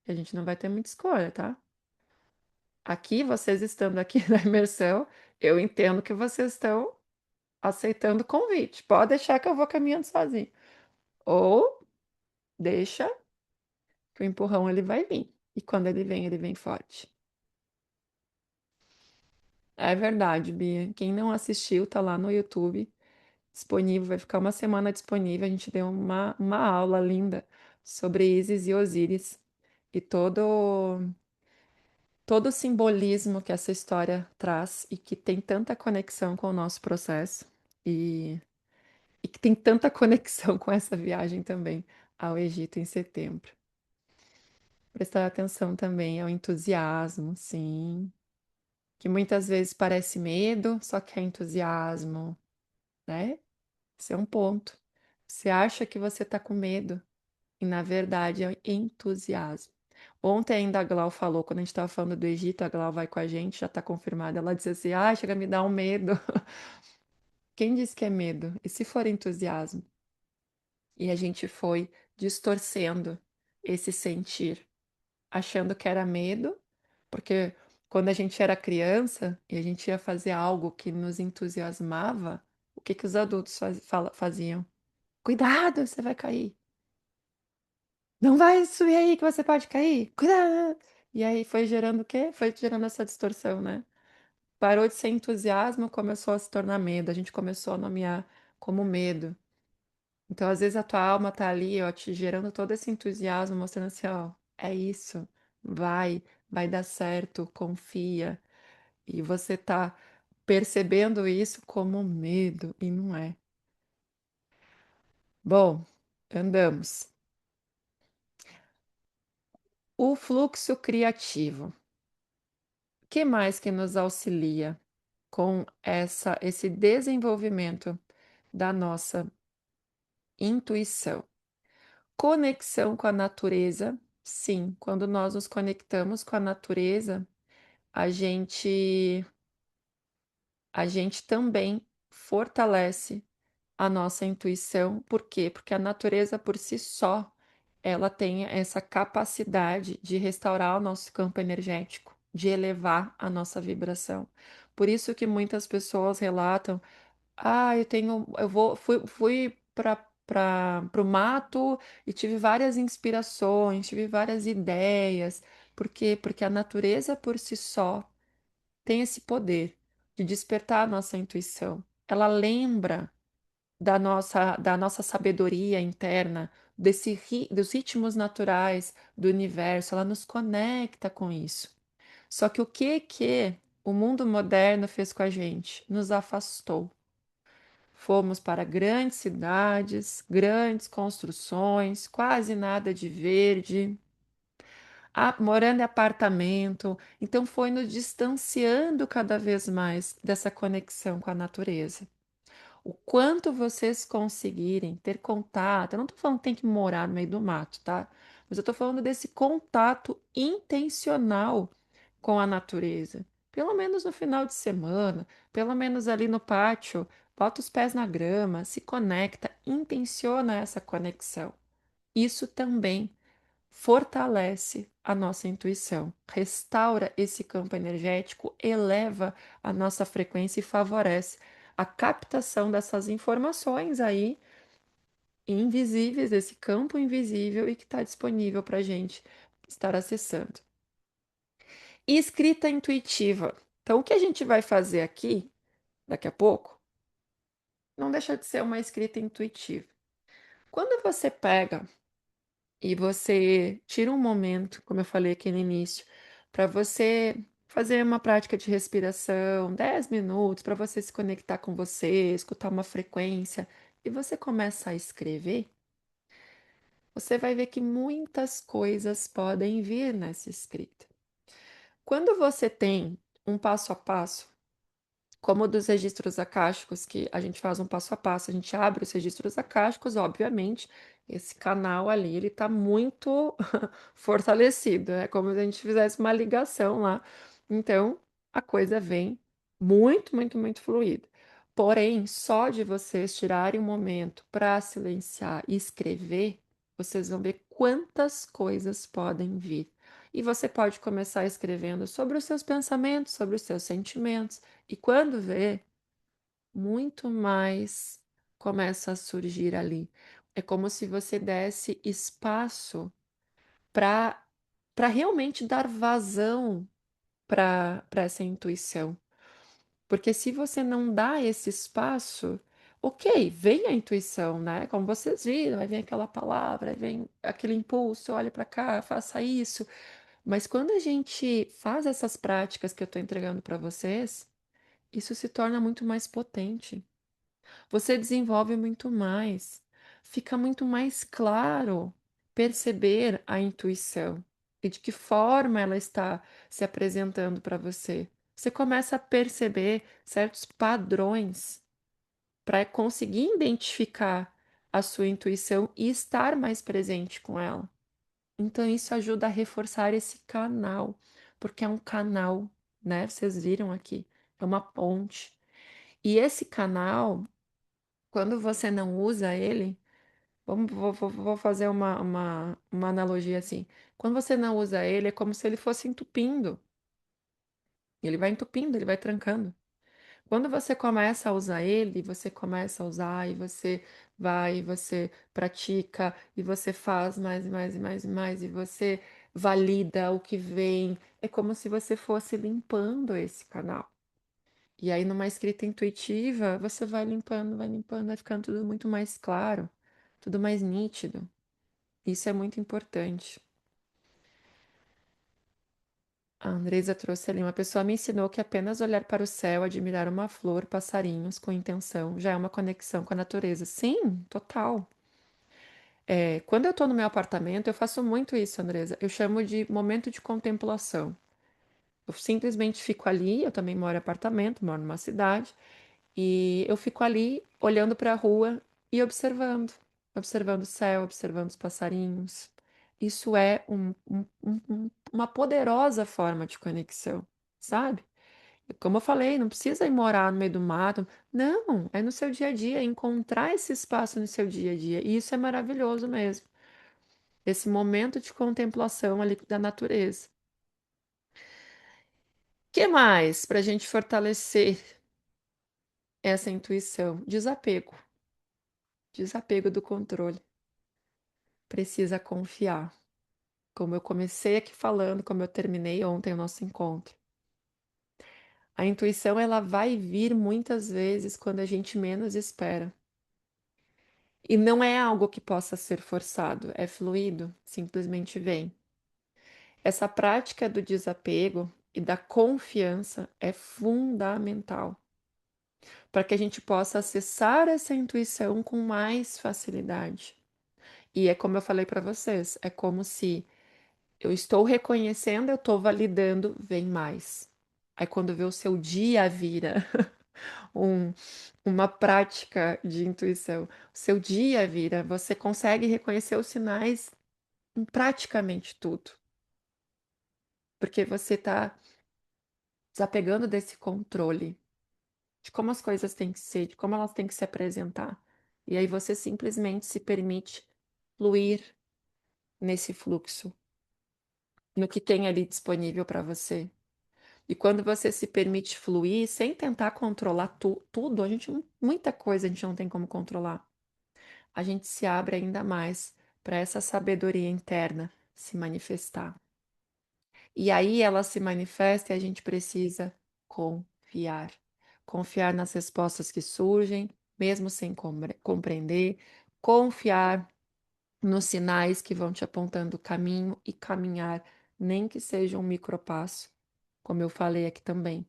A gente não vai ter muita escolha, tá? Aqui, vocês estando aqui na imersão, eu entendo que vocês estão aceitando o convite. Pode deixar que eu vou caminhando sozinho. Ou deixa que o empurrão ele vai vir. E quando ele vem forte. É verdade, Bia. Quem não assistiu, tá lá no YouTube, disponível, vai ficar uma semana disponível. A gente deu uma aula linda sobre Ísis e Osíris e todo o simbolismo que essa história traz e que tem tanta conexão com o nosso processo. E e que tem tanta conexão com essa viagem também ao Egito em setembro. Prestar atenção também ao entusiasmo, sim, que muitas vezes parece medo, só que é entusiasmo, né? Esse é um ponto. Você acha que você está com medo e na verdade é entusiasmo. Ontem ainda a Glau falou, quando a gente estava falando do Egito, a Glau vai com a gente, já está confirmada. Ela disse assim: ah, chega a me dar um medo. Quem disse que é medo? E se for entusiasmo? E a gente foi distorcendo esse sentir, achando que era medo, porque quando a gente era criança e a gente ia fazer algo que nos entusiasmava, o que que os adultos faziam? Cuidado, você vai cair. Não vai subir aí que você pode cair. Cuidado. E aí foi gerando o quê? Foi gerando essa distorção, né? Parou de ser entusiasmo, começou a se tornar medo. A gente começou a nomear como medo. Então, às vezes, a tua alma tá ali, ó, te gerando todo esse entusiasmo, mostrando assim, ó, é isso, vai dar certo, confia. E você tá percebendo isso como medo, e não é. Bom, andamos. O fluxo criativo. O que mais que nos auxilia com esse desenvolvimento da nossa intuição? Conexão com a natureza. Sim, quando nós nos conectamos com a natureza, a gente a gente também fortalece a nossa intuição. Por quê? Porque a natureza por si só, ela tem essa capacidade de restaurar o nosso campo energético, de elevar a nossa vibração. Por isso que muitas pessoas relatam: ah, fui para o mato e tive várias inspirações, tive várias ideias. Por quê? Porque a natureza por si só tem esse poder de despertar a nossa intuição. Ela lembra da nossa sabedoria interna, dos ritmos naturais do universo, ela nos conecta com isso. Só que o que o mundo moderno fez com a gente? Nos afastou. Fomos para grandes cidades, grandes construções, quase nada de verde, morando em apartamento. Então foi nos distanciando cada vez mais dessa conexão com a natureza. O quanto vocês conseguirem ter contato, eu não estou falando que tem que morar no meio do mato, tá? Mas eu estou falando desse contato intencional com a natureza. Pelo menos no final de semana, pelo menos ali no pátio, bota os pés na grama, se conecta, intenciona essa conexão. Isso também fortalece a nossa intuição, restaura esse campo energético, eleva a nossa frequência e favorece a captação dessas informações aí invisíveis, desse campo invisível e que está disponível para a gente estar acessando. E escrita intuitiva. Então, o que a gente vai fazer aqui, daqui a pouco, não deixa de ser uma escrita intuitiva. Quando você pega e você tira um momento, como eu falei aqui no início, para você fazer uma prática de respiração, 10 minutos, para você se conectar com você, escutar uma frequência, e você começa a escrever, você vai ver que muitas coisas podem vir nessa escrita. Quando você tem um passo a passo, como o dos registros acásticos, que a gente faz um passo a passo, a gente abre os registros acásticos, obviamente, esse canal ali, ele está muito fortalecido, é como se a gente fizesse uma ligação lá. Então, a coisa vem muito, muito, muito fluida. Porém, só de vocês tirarem um momento para silenciar e escrever, vocês vão ver quantas coisas podem vir. E você pode começar escrevendo sobre os seus pensamentos, sobre os seus sentimentos, e quando vê, muito mais começa a surgir ali. É como se você desse espaço para realmente dar vazão para essa intuição. Porque se você não dá esse espaço, ok, vem a intuição, né? Como vocês viram, aí vem aquela palavra, aí vem aquele impulso, olha para cá, faça isso. Mas quando a gente faz essas práticas que eu estou entregando para vocês, isso se torna muito mais potente. você desenvolve muito mais. Fica muito mais claro perceber a intuição e de que forma ela está se apresentando para você. Você começa a perceber certos padrões para conseguir identificar a sua intuição e estar mais presente com ela. Então, isso ajuda a reforçar esse canal, porque é um canal, né? Vocês viram aqui, é uma ponte. E esse canal, quando você não usa ele, vou fazer uma analogia assim. Quando você não usa ele, é como se ele fosse entupindo. Ele vai entupindo, ele vai trancando. Quando você começa a usar ele, você começa a usar e você vai, e você pratica e você faz mais e mais e mais e mais e você valida o que vem. É como se você fosse limpando esse canal. E aí, numa escrita intuitiva, você vai limpando, vai ficando tudo muito mais claro, tudo mais nítido. Isso é muito importante. A Andresa trouxe ali, uma pessoa me ensinou que apenas olhar para o céu, admirar uma flor, passarinhos com intenção, já é uma conexão com a natureza. Sim, total. É, quando eu estou no meu apartamento, eu faço muito isso, Andresa. Eu chamo de momento de contemplação. Eu simplesmente fico ali, eu também moro em apartamento, moro numa cidade, e eu fico ali olhando para a rua e observando, observando o céu, observando os passarinhos. Isso é uma poderosa forma de conexão, sabe? Como eu falei, não precisa ir morar no meio do mato. Não, é no seu dia a dia, encontrar esse espaço no seu dia a dia. E isso é maravilhoso mesmo. Esse momento de contemplação ali da natureza. Que mais para a gente fortalecer essa intuição? Desapego. Desapego do controle. Precisa confiar. Como eu comecei aqui falando, como eu terminei ontem o nosso encontro. A intuição ela vai vir muitas vezes quando a gente menos espera. E não é algo que possa ser forçado, é fluido, simplesmente vem. Essa prática do desapego e da confiança é fundamental para que a gente possa acessar essa intuição com mais facilidade. E é como eu falei para vocês, é como se eu estou reconhecendo, eu estou validando, vem mais. Aí quando vê o seu dia vira um, uma prática de intuição, o seu dia vira, você consegue reconhecer os sinais em praticamente tudo, porque você está desapegando desse controle de como as coisas têm que ser, de como elas têm que se apresentar. E aí você simplesmente se permite fluir nesse fluxo, no que tem ali disponível para você. E quando você se permite fluir sem tentar controlar tudo, muita coisa a gente não tem como controlar. A gente se abre ainda mais para essa sabedoria interna se manifestar. E aí ela se manifesta e a gente precisa confiar. Confiar nas respostas que surgem, mesmo sem compreender, confiar nos sinais que vão te apontando o caminho e caminhar, nem que seja um micropasso, como eu falei aqui também.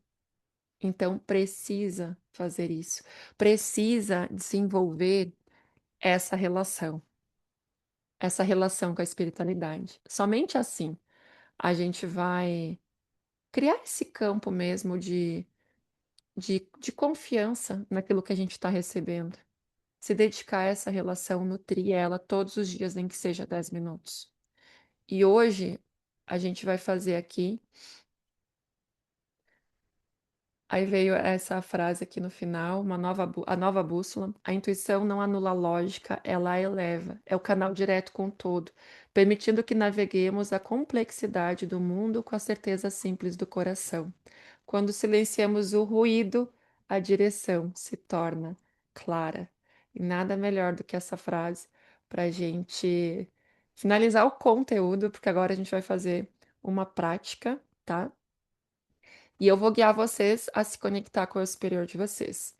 Então precisa fazer isso, precisa desenvolver essa relação com a espiritualidade. Somente assim a gente vai criar esse campo mesmo de confiança naquilo que a gente está recebendo. Se dedicar a essa relação, nutrir ela todos os dias, nem que seja 10 minutos. E hoje a gente vai fazer aqui. Aí veio essa frase aqui no final, a nova bússola. A intuição não anula a lógica, ela a eleva. É o canal direto com o todo, permitindo que naveguemos a complexidade do mundo com a certeza simples do coração. Quando silenciamos o ruído, a direção se torna clara. E nada melhor do que essa frase para a gente finalizar o conteúdo, porque agora a gente vai fazer uma prática, tá? E eu vou guiar vocês a se conectar com o superior de vocês.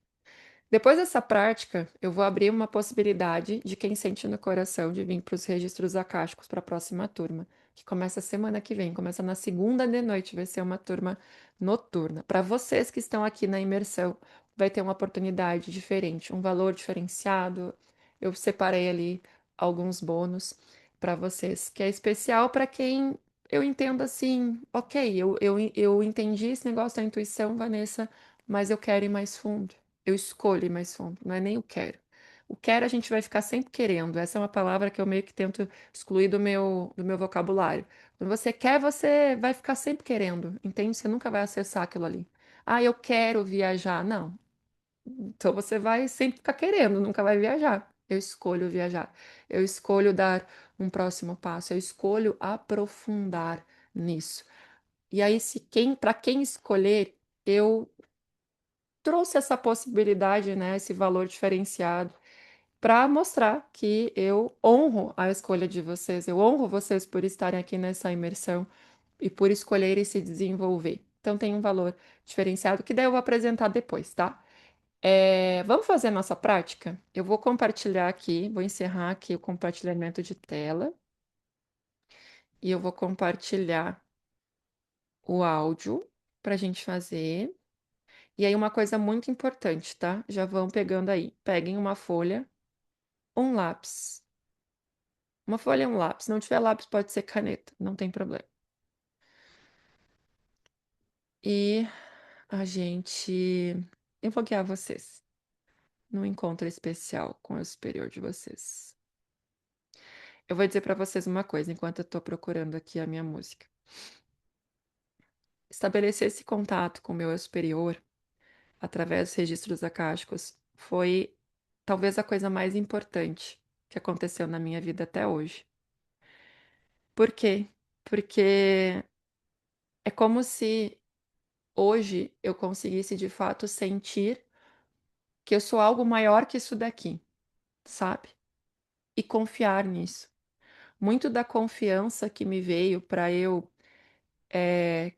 Depois dessa prática, eu vou abrir uma possibilidade de quem sente no coração de vir para os registros acásticos para a próxima turma, que começa semana que vem, começa na segunda de noite, vai ser uma turma noturna. Para vocês que estão aqui na imersão, vai ter uma oportunidade diferente, um valor diferenciado. Eu separei ali alguns bônus para vocês, que é especial para quem eu entendo assim, ok, eu entendi esse negócio da intuição, Vanessa, mas eu quero ir mais fundo. Eu escolho ir mais fundo, não é nem o quero. O quero a gente vai ficar sempre querendo. Essa é uma palavra que eu meio que tento excluir do meu vocabulário. Quando você quer, você vai ficar sempre querendo, entende? Você nunca vai acessar aquilo ali. Ah, eu quero viajar. Não. Então você vai sempre ficar querendo, nunca vai viajar. Eu escolho viajar. Eu escolho dar um próximo passo. Eu escolho aprofundar nisso. E aí, se quem, para quem escolher, eu trouxe essa possibilidade, né, esse valor diferenciado para mostrar que eu honro a escolha de vocês. Eu honro vocês por estarem aqui nessa imersão e por escolherem se desenvolver. Então tem um valor diferenciado que daí eu vou apresentar depois, tá? Vamos fazer a nossa prática? Eu vou compartilhar aqui, vou encerrar aqui o compartilhamento de tela e eu vou compartilhar o áudio para a gente fazer. E aí, uma coisa muito importante, tá? Já vão pegando aí. Peguem uma folha, um lápis. Uma folha e um lápis. Se não tiver lápis, pode ser caneta, não tem problema. E a gente. Eu vou guiar vocês num encontro especial com o superior de vocês. Eu vou dizer para vocês uma coisa enquanto eu estou procurando aqui a minha música. Estabelecer esse contato com o meu eu superior através dos registros acásticos foi talvez a coisa mais importante que aconteceu na minha vida até hoje. Por quê? Porque é como se hoje eu conseguisse de fato sentir que eu sou algo maior que isso daqui, sabe? E confiar nisso. Muito da confiança que me veio para eu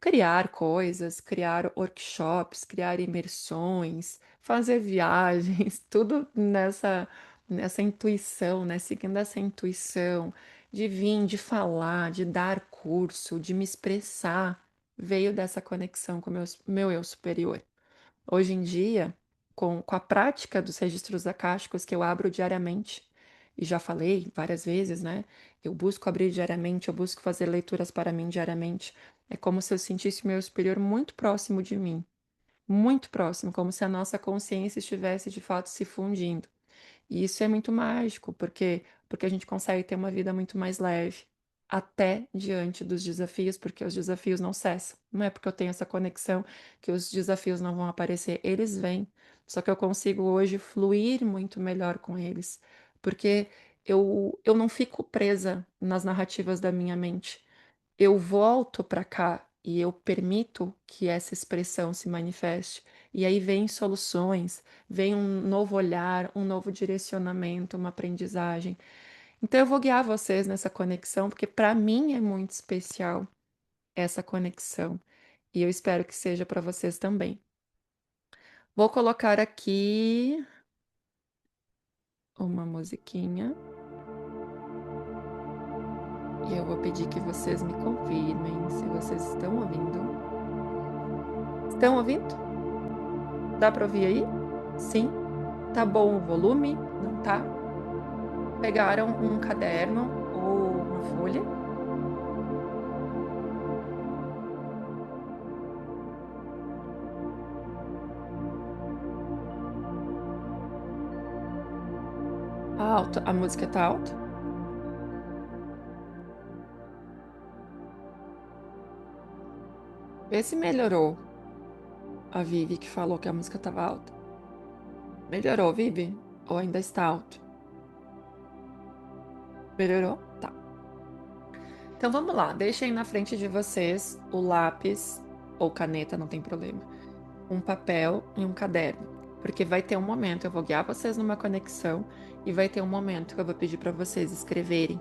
criar coisas, criar workshops, criar imersões, fazer viagens, tudo nessa intuição, né? Seguindo essa intuição de vir, de falar, de dar curso, de me expressar, veio dessa conexão com o meu eu superior. Hoje em dia, com a prática dos registros acásticos que eu abro diariamente, e já falei várias vezes, né? Eu busco abrir diariamente, eu busco fazer leituras para mim diariamente. É como se eu sentisse o meu superior muito próximo de mim, muito próximo, como se a nossa consciência estivesse de fato se fundindo. E isso é muito mágico, porque a gente consegue ter uma vida muito mais leve, até diante dos desafios, porque os desafios não cessam. Não é porque eu tenho essa conexão que os desafios não vão aparecer, eles vêm. Só que eu consigo hoje fluir muito melhor com eles, porque eu não fico presa nas narrativas da minha mente. Eu volto para cá e eu permito que essa expressão se manifeste. E aí vem soluções, vem um novo olhar, um novo direcionamento, uma aprendizagem. Então eu vou guiar vocês nessa conexão, porque para mim é muito especial essa conexão. E eu espero que seja para vocês também. Vou colocar aqui uma musiquinha e eu vou pedir que vocês me confirmem se vocês estão ouvindo. Estão ouvindo? Dá para ouvir aí? Sim? Tá bom o volume? Não tá? Pegaram um caderno ou uma folha? Alto, a música tá alta? Vê se melhorou. A Vivi que falou que a música tava alta. Melhorou, Vivi? Ou ainda está alto? Melhorou? Tá. Então vamos lá, deixem na frente de vocês o lápis ou caneta, não tem problema. Um papel e um caderno. Porque vai ter um momento, eu vou guiar vocês numa conexão e vai ter um momento que eu vou pedir para vocês escreverem.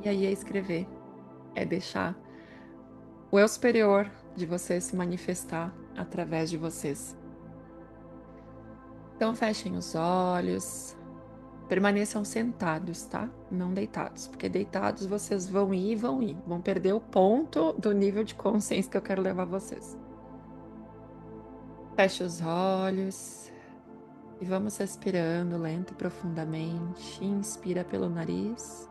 E aí é escrever, é deixar o eu superior de vocês se manifestar através de vocês. Então fechem os olhos, permaneçam sentados, tá? Não deitados, porque deitados vocês vão perder o ponto do nível de consciência que eu quero levar vocês. Feche os olhos e vamos respirando lento e profundamente. Inspira pelo nariz.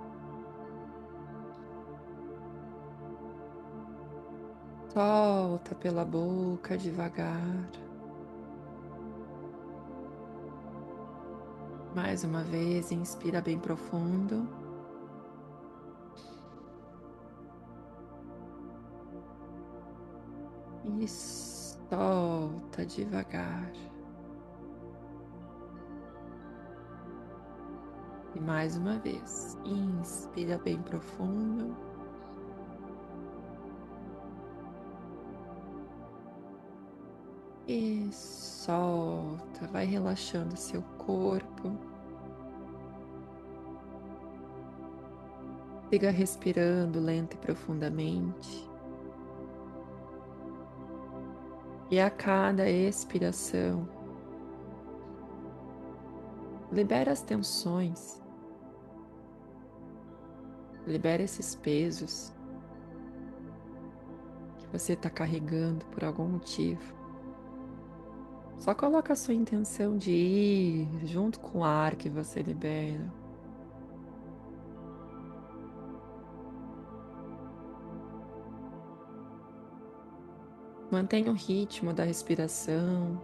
Solta pela boca devagar. Mais uma vez, inspira bem profundo. E solta devagar. E mais uma vez, inspira bem profundo. E solta, vai relaxando seu corpo. Siga respirando lento e profundamente. E a cada expiração, libera as tensões, libera esses pesos que você está carregando por algum motivo. Só coloca a sua intenção de ir junto com o ar que você libera. Mantenha o ritmo da respiração,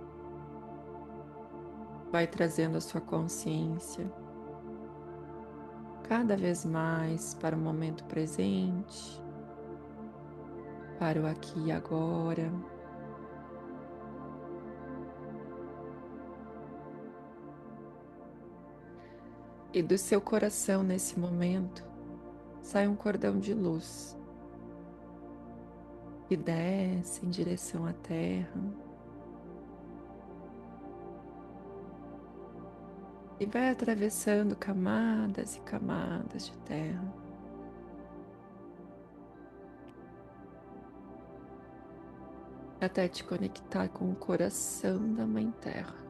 vai trazendo a sua consciência cada vez mais para o momento presente, para o aqui e agora. E do seu coração nesse momento sai um cordão de luz que desce em direção à terra e vai atravessando camadas e camadas de terra, até te conectar com o coração da Mãe Terra.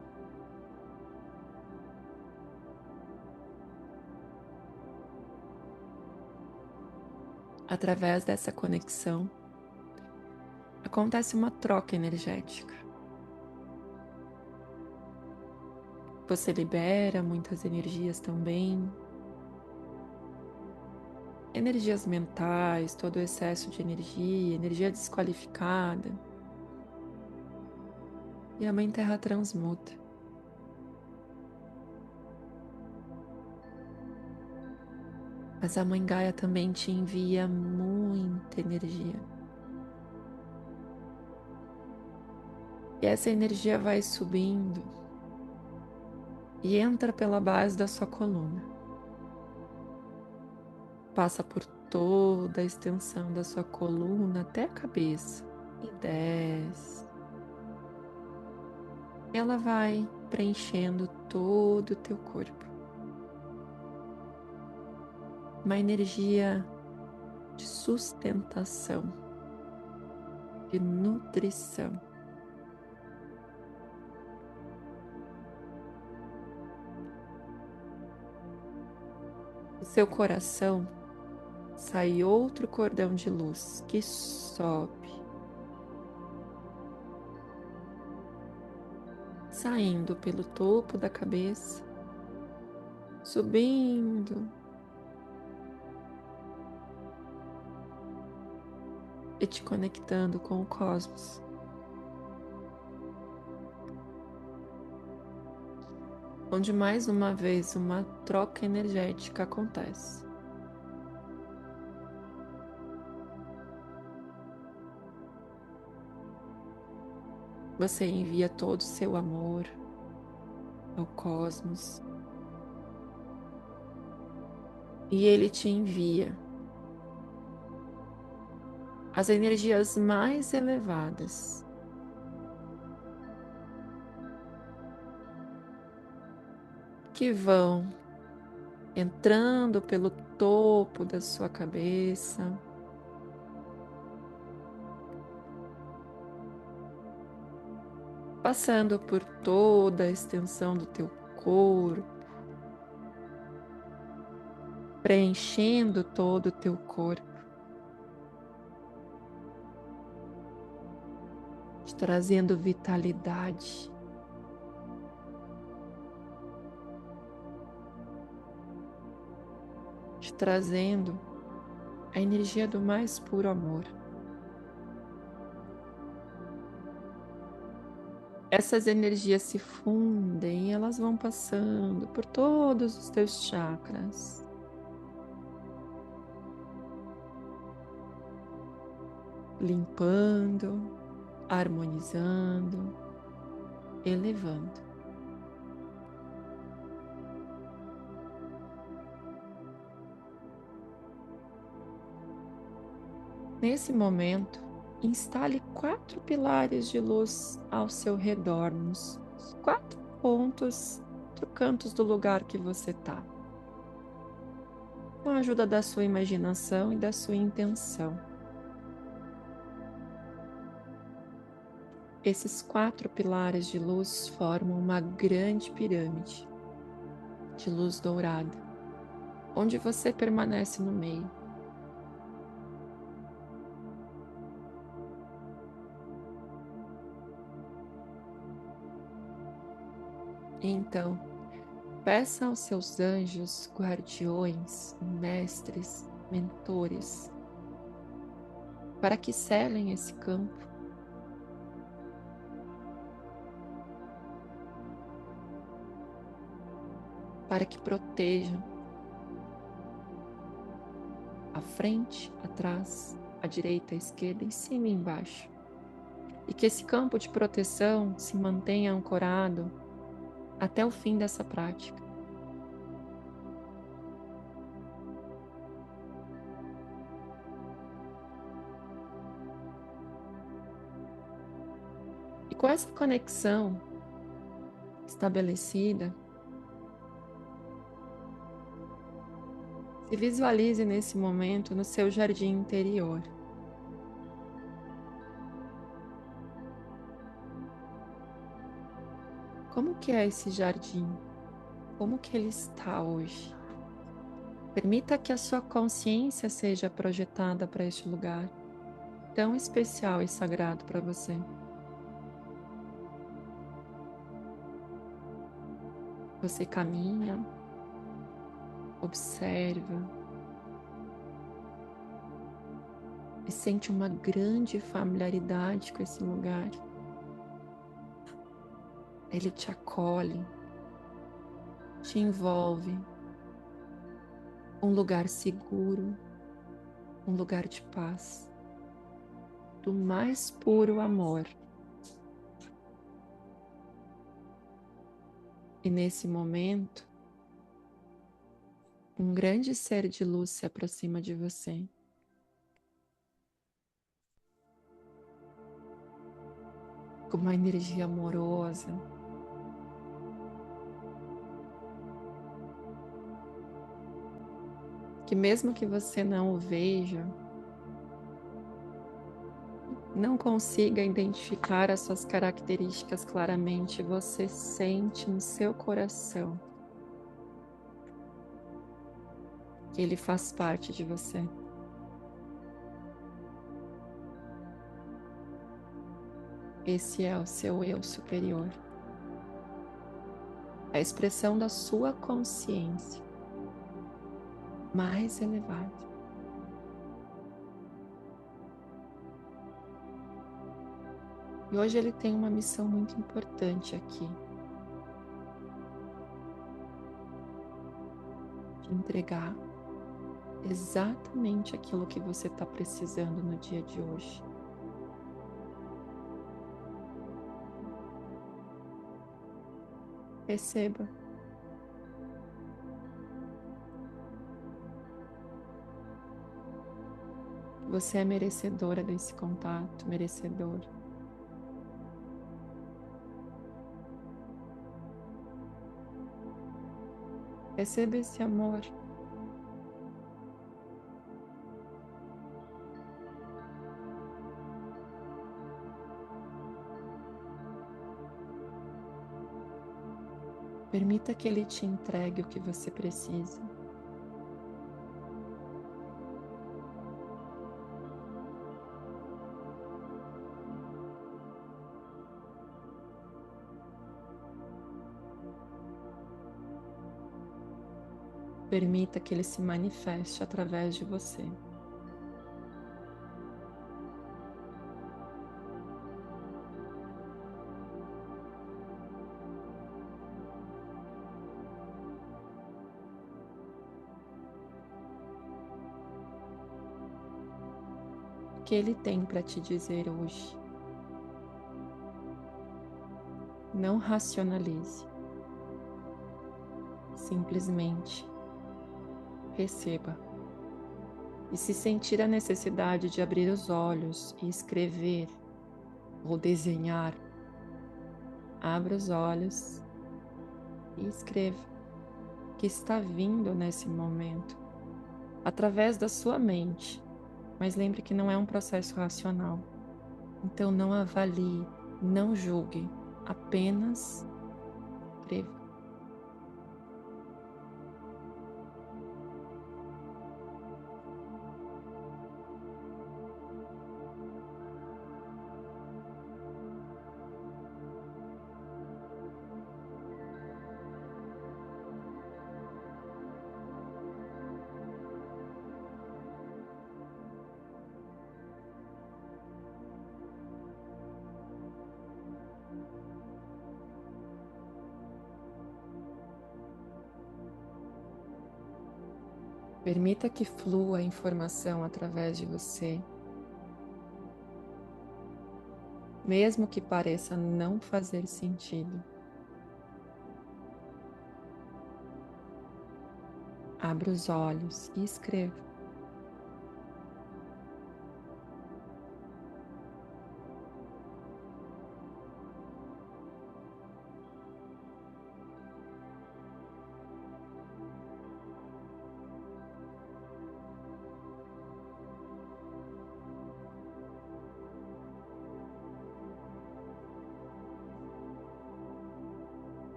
Através dessa conexão, acontece uma troca energética. Você libera muitas energias também, energias mentais, todo o excesso de energia, energia desqualificada. E a Mãe Terra transmuta. Mas a Mãe Gaia também te envia muita energia. E essa energia vai subindo e entra pela base da sua coluna. Passa por toda a extensão da sua coluna até a cabeça e desce. Ela vai preenchendo todo o teu corpo. Uma energia de sustentação, de nutrição. Do seu coração sai outro cordão de luz que sobe, saindo pelo topo da cabeça, subindo e te conectando com o cosmos. Onde mais uma vez uma troca energética acontece. Você envia todo o seu amor ao cosmos e ele te envia as energias mais elevadas que vão entrando pelo topo da sua cabeça, passando por toda a extensão do teu corpo, preenchendo todo o teu corpo. te trazendo vitalidade, te trazendo a energia do mais puro amor. Essas energias se fundem e elas vão passando por todos os teus chakras, limpando, harmonizando, elevando. Nesse momento, instale 4 pilares de luz ao seu redor, nos 4 pontos do cantos do lugar que você está, com a ajuda da sua imaginação e da sua intenção. Esses 4 pilares de luz formam uma grande pirâmide de luz dourada, onde você permanece no meio. Então, peça aos seus anjos, guardiões, mestres, mentores, para que selem esse campo, para que protejam à frente, atrás, à direita, à esquerda, em cima e embaixo. E que esse campo de proteção se mantenha ancorado até o fim dessa prática. E com essa conexão estabelecida, se visualize nesse momento no seu jardim interior. Como que é esse jardim? Como que ele está hoje? Permita que a sua consciência seja projetada para este lugar tão especial e sagrado para você. Você caminha, observa e sente uma grande familiaridade com esse lugar. Ele te acolhe, te envolve, um lugar seguro, um lugar de paz, do mais puro amor. E nesse momento, um grande ser de luz se aproxima de você. Com uma energia amorosa, que mesmo que você não o veja, não consiga identificar as suas características claramente, você sente no seu coração que ele faz parte de você. Esse é o seu eu superior, a expressão da sua consciência mais elevada. E hoje ele tem uma missão muito importante aqui, de entregar exatamente aquilo que você está precisando no dia de hoje. Receba. Você é merecedora desse contato, merecedor. Receba esse amor. Permita que ele te entregue o que você precisa. Permita que ele se manifeste através de você. O que ele tem para te dizer hoje? Não racionalize. Simplesmente receba. E se sentir a necessidade de abrir os olhos e escrever ou desenhar, abra os olhos e escreva o que está vindo nesse momento, através da sua mente. Mas lembre que não é um processo racional. Então não avalie, não julgue, apenas escreva. Permita que flua a informação através de você, mesmo que pareça não fazer sentido. Abra os olhos e escreva.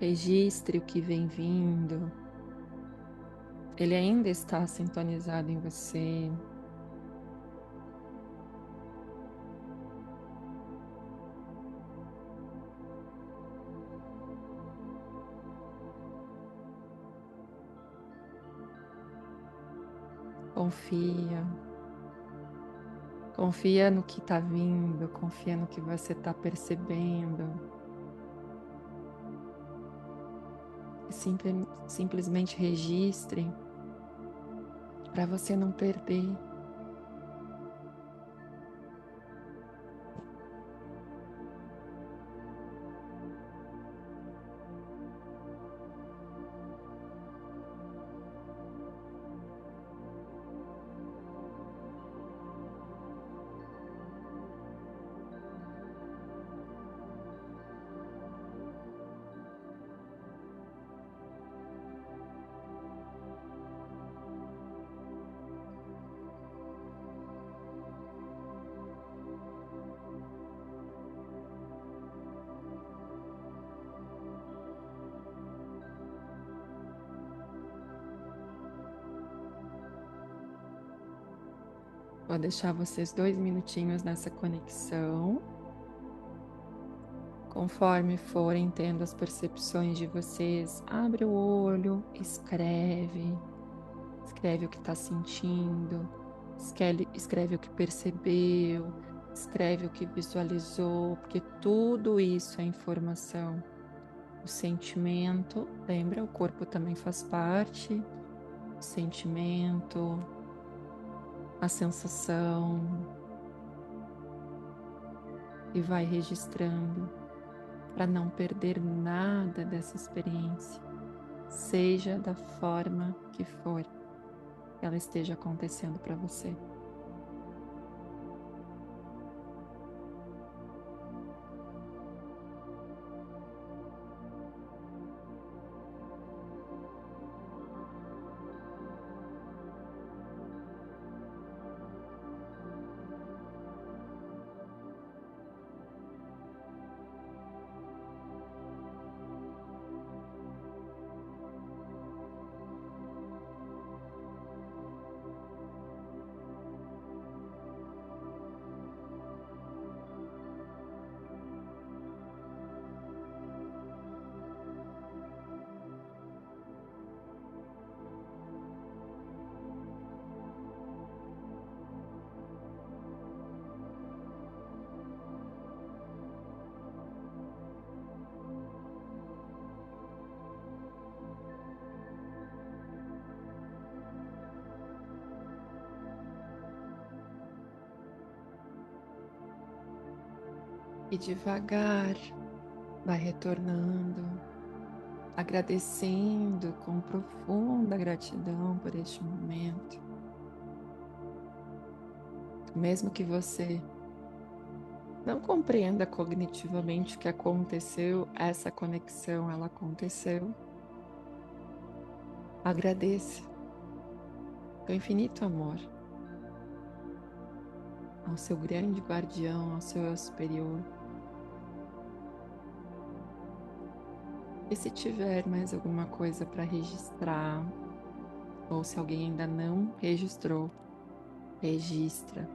Registre o que vem vindo. Ele ainda está sintonizado em você. Confia. Confia no que está vindo. Confia no que você está percebendo. E simplesmente registre para você não perder. Vou deixar vocês 2 minutinhos nessa conexão. Conforme forem tendo as percepções de vocês, abre o olho, escreve. Escreve o que está sentindo, escreve o que percebeu, escreve o que visualizou, porque tudo isso é informação. O sentimento, lembra? O corpo também faz parte. O sentimento, a sensação, e vai registrando para não perder nada dessa experiência, seja da forma que for que ela esteja acontecendo para você. E devagar vai retornando, agradecendo com profunda gratidão por este momento. Mesmo que você não compreenda cognitivamente o que aconteceu, essa conexão ela aconteceu. Agradeça com infinito amor ao seu grande guardião, ao seu eu superior. E se tiver mais alguma coisa para registrar, ou se alguém ainda não registrou, registra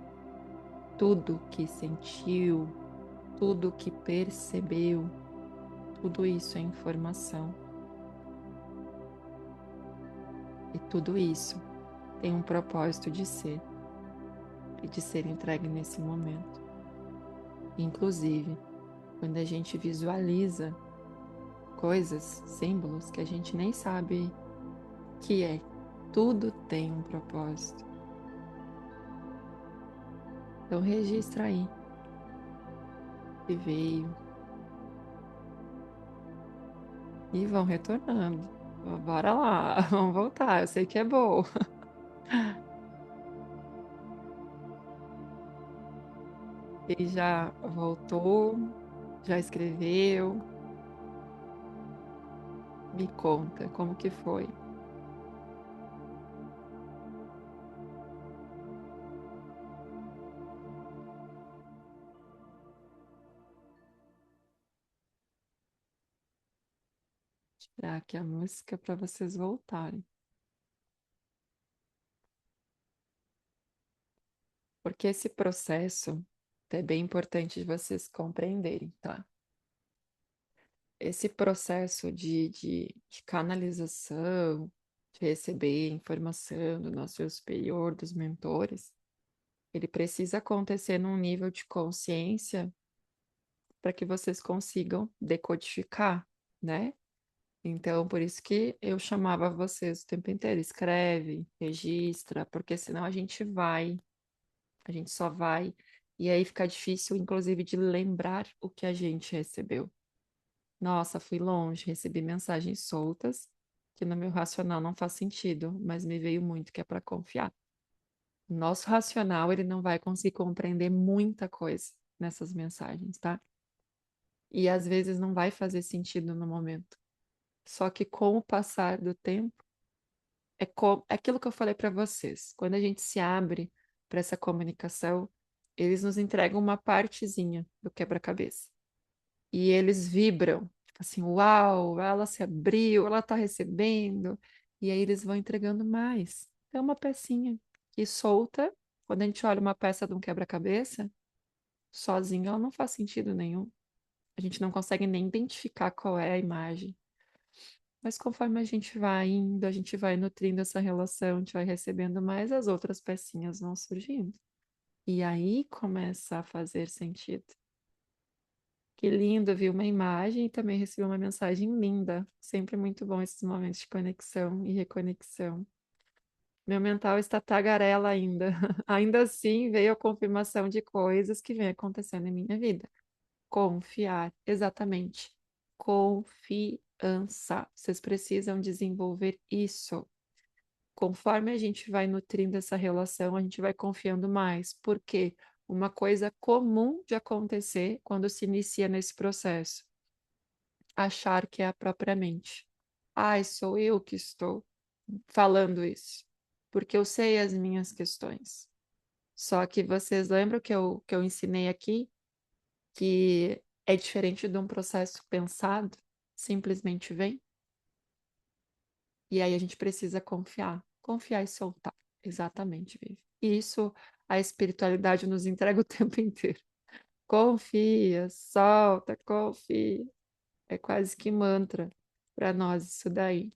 tudo que sentiu, tudo que percebeu, tudo isso é informação. E tudo isso tem um propósito de ser e de ser entregue nesse momento. Inclusive, quando a gente visualiza coisas, símbolos que a gente nem sabe que é, tudo tem um propósito. Então registra aí que veio e vão retornando. Bora lá, vamos voltar. Eu sei que é bom. Ele já voltou, já escreveu. Me conta como que foi. Tirar aqui a música para vocês voltarem. Porque esse processo é bem importante de vocês compreenderem, tá? Esse processo de canalização, de receber informação do nosso eu superior, dos mentores, ele precisa acontecer num nível de consciência para que vocês consigam decodificar, né? Então, por isso que eu chamava vocês o tempo inteiro, escreve, registra, porque senão a gente só vai, e aí fica difícil, inclusive, de lembrar o que a gente recebeu. Nossa, fui longe, recebi mensagens soltas, que no meu racional não faz sentido, mas me veio muito que é para confiar. Nosso racional, ele não vai conseguir compreender muita coisa nessas mensagens, tá? E às vezes não vai fazer sentido no momento. Só que com o passar do tempo, é aquilo que eu falei para vocês. Quando a gente se abre para essa comunicação, eles nos entregam uma partezinha do quebra-cabeça. E eles vibram, tipo assim, uau, ela se abriu, ela está recebendo. E aí eles vão entregando mais. É uma pecinha que solta. Quando a gente olha uma peça de um quebra-cabeça, sozinha ela não faz sentido nenhum. A gente não consegue nem identificar qual é a imagem. Mas conforme a gente vai indo, a gente vai nutrindo essa relação, a gente vai recebendo mais, as outras pecinhas vão surgindo. E aí começa a fazer sentido. Que lindo, vi uma imagem e também recebi uma mensagem linda. Sempre muito bom esses momentos de conexão e reconexão. Meu mental está tagarela ainda. Ainda assim, veio a confirmação de coisas que vem acontecendo em minha vida. Confiar, exatamente. Confiança. Vocês precisam desenvolver isso. Conforme a gente vai nutrindo essa relação, a gente vai confiando mais. Por quê? Uma coisa comum de acontecer quando se inicia nesse processo, achar que é a própria mente. Ai, sou eu que estou falando isso, porque eu sei as minhas questões. Só que vocês lembram que eu ensinei aqui que é diferente de um processo pensado, simplesmente vem? E aí a gente precisa confiar, confiar e soltar. Exatamente, Vivi. E isso a espiritualidade nos entrega o tempo inteiro. Confia, solta, confia. É quase que mantra para nós isso daí.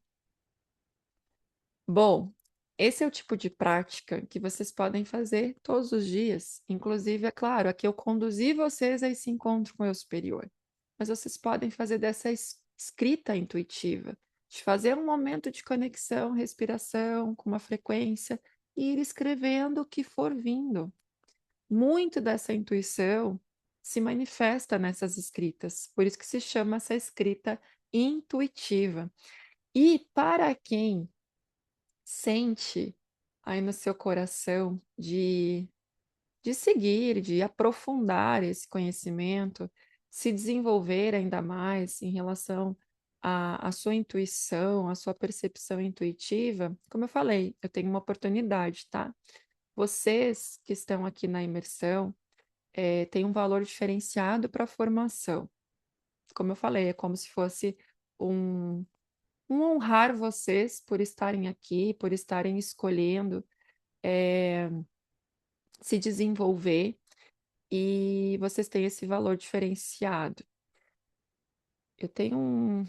Bom, esse é o tipo de prática que vocês podem fazer todos os dias. Inclusive, é claro, aqui eu conduzi vocês a esse encontro com o eu superior. Mas vocês podem fazer dessa escrita intuitiva, de fazer um momento de conexão, respiração, com uma frequência, e ir escrevendo o que for vindo. Muito dessa intuição. se manifesta nessas escritas. Por isso que se chama essa escrita intuitiva. E para quem sente aí no seu coração de seguir, de aprofundar esse conhecimento, se desenvolver ainda mais em relação à sua intuição, à sua percepção intuitiva, como eu falei, eu tenho uma oportunidade, tá? Vocês que estão aqui na imersão, têm um valor diferenciado para a formação. Como eu falei, é como se fosse um, um honrar vocês por estarem aqui, por estarem escolhendo se desenvolver e vocês têm esse valor diferenciado. Eu tenho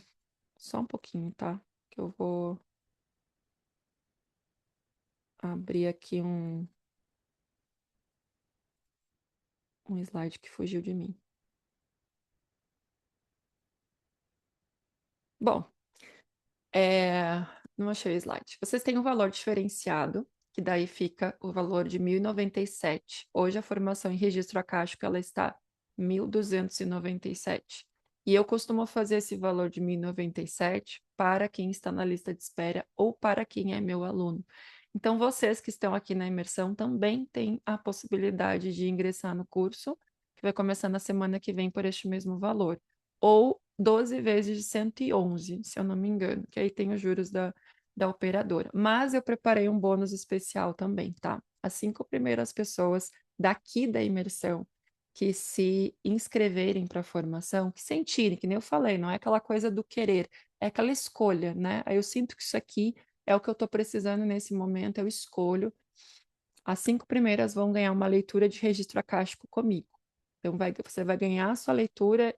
só um pouquinho, tá? Que eu vou abrir aqui um slide que fugiu de mim. Bom, não achei o slide. Vocês têm um valor diferenciado, que daí fica o valor de 1.097. Hoje a formação em registro acástico ela está 1.297. E eu costumo fazer esse valor de 1.097 para quem está na lista de espera ou para quem é meu aluno. Então, vocês que estão aqui na imersão também têm a possibilidade de ingressar no curso, que vai começar na semana que vem por este mesmo valor. Ou 12 vezes de 111, se eu não me engano, que aí tem os juros da operadora. Mas eu preparei um bônus especial também, tá? As 5 primeiras pessoas daqui da imersão que se inscreverem para a formação, que sentirem, que nem eu falei, não é aquela coisa do querer, é aquela escolha, né? Aí eu sinto que isso aqui é o que eu estou precisando nesse momento, eu escolho. As 5 primeiras vão ganhar uma leitura de registro acástico comigo. Então, você vai ganhar a sua leitura,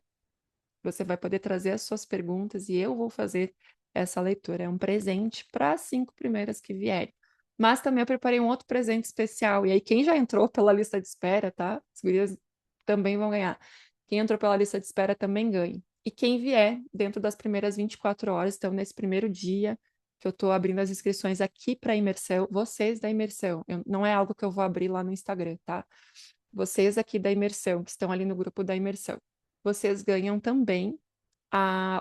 você vai poder trazer as suas perguntas e eu vou fazer essa leitura. É um presente para as 5 primeiras que vierem. Mas também eu preparei um outro presente especial. E aí, quem já entrou pela lista de espera, tá? As gurias também vão ganhar. Quem entrou pela lista de espera também ganha. E quem vier dentro das primeiras 24 horas, então nesse primeiro dia que eu estou abrindo as inscrições aqui para a imersão, vocês da imersão, não é algo que eu vou abrir lá no Instagram, tá? Vocês aqui da imersão, que estão ali no grupo da imersão, vocês ganham também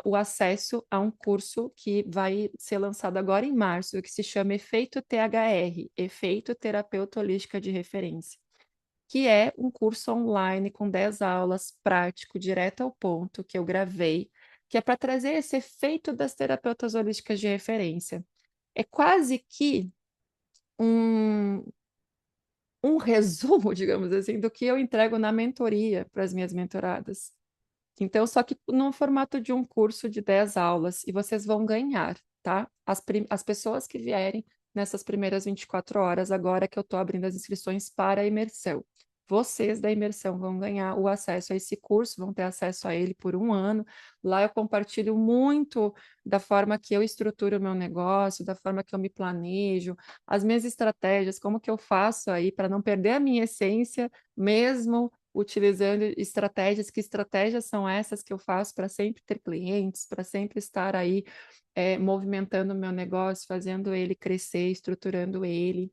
o acesso a um curso que vai ser lançado agora em março, que se chama Efeito THR, Efeito Terapeuta Holística de Referência, que é um curso online com 10 aulas, prático, direto ao ponto, que eu gravei, que é para trazer esse efeito das terapeutas holísticas de referência. É quase que um, um resumo, digamos assim, do que eu entrego na mentoria para as minhas mentoradas. Então, só que no formato de um curso de 10 aulas, e vocês vão ganhar, tá? As pessoas que vierem nessas primeiras 24 horas, agora que eu estou abrindo as inscrições para a imersão. Vocês da imersão vão ganhar o acesso a esse curso, vão ter acesso a ele por um ano. Lá eu compartilho muito da forma que eu estruturo o meu negócio, da forma que eu me planejo, as minhas estratégias, como que eu faço aí para não perder a minha essência, mesmo utilizando estratégias. Que estratégias são essas que eu faço para sempre ter clientes, para sempre estar aí movimentando o meu negócio, fazendo ele crescer, estruturando ele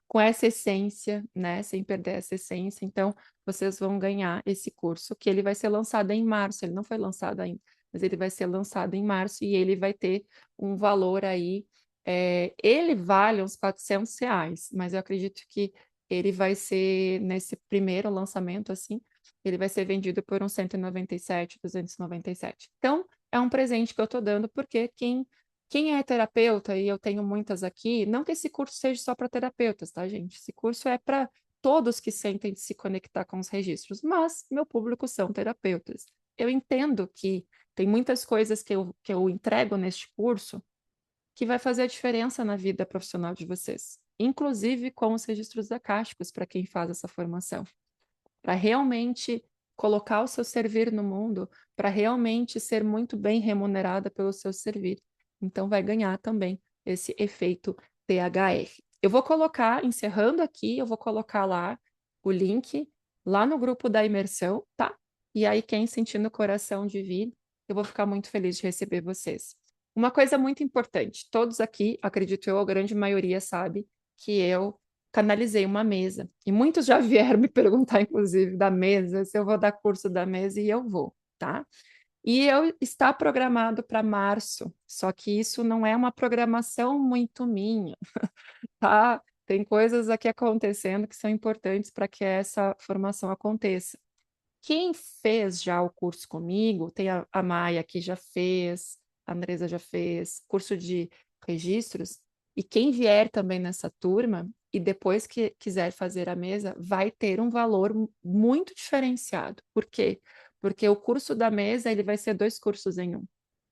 com essa essência, né, sem perder essa essência. Então, vocês vão ganhar esse curso, que ele vai ser lançado em março, ele não foi lançado ainda, mas ele vai ser lançado em março e ele vai ter um valor aí, ele vale uns R$ 400, mas eu acredito que ele vai ser, nesse primeiro lançamento, assim, ele vai ser vendido por uns 197, 297. Então, é um presente que eu estou dando, porque quem é terapeuta, e eu tenho muitas aqui, não que esse curso seja só para terapeutas, tá, gente? Esse curso é para todos que sentem de se conectar com os registros, mas meu público são terapeutas. Eu entendo que tem muitas coisas que eu entrego neste curso que vai fazer a diferença na vida profissional de vocês, inclusive com os registros acásticos para quem faz essa formação, para realmente colocar o seu servir no mundo, para realmente ser muito bem remunerada pelo seu servir. Então, vai ganhar também esse efeito THR. Eu vou colocar, encerrando aqui, eu vou colocar lá o link, lá no grupo da imersão, tá? E aí, quem sentir no coração de vir, eu vou ficar muito feliz de receber vocês. Uma coisa muito importante, todos aqui, acredito eu, a grande maioria sabe que eu canalizei uma mesa. E muitos já vieram me perguntar, inclusive, da mesa, se eu vou dar curso da mesa, e eu vou, tá? E eu está programado para março, só que isso não é uma programação muito minha, tá? Tem coisas aqui acontecendo que são importantes para que essa formação aconteça. Quem fez já o curso comigo, tem a Maia que já fez, a Andresa já fez, curso de registros, e quem vier também nessa turma, e depois que quiser fazer a mesa, vai ter um valor muito diferenciado. Por quê? Porque o curso da mesa, ele vai ser dois cursos em um.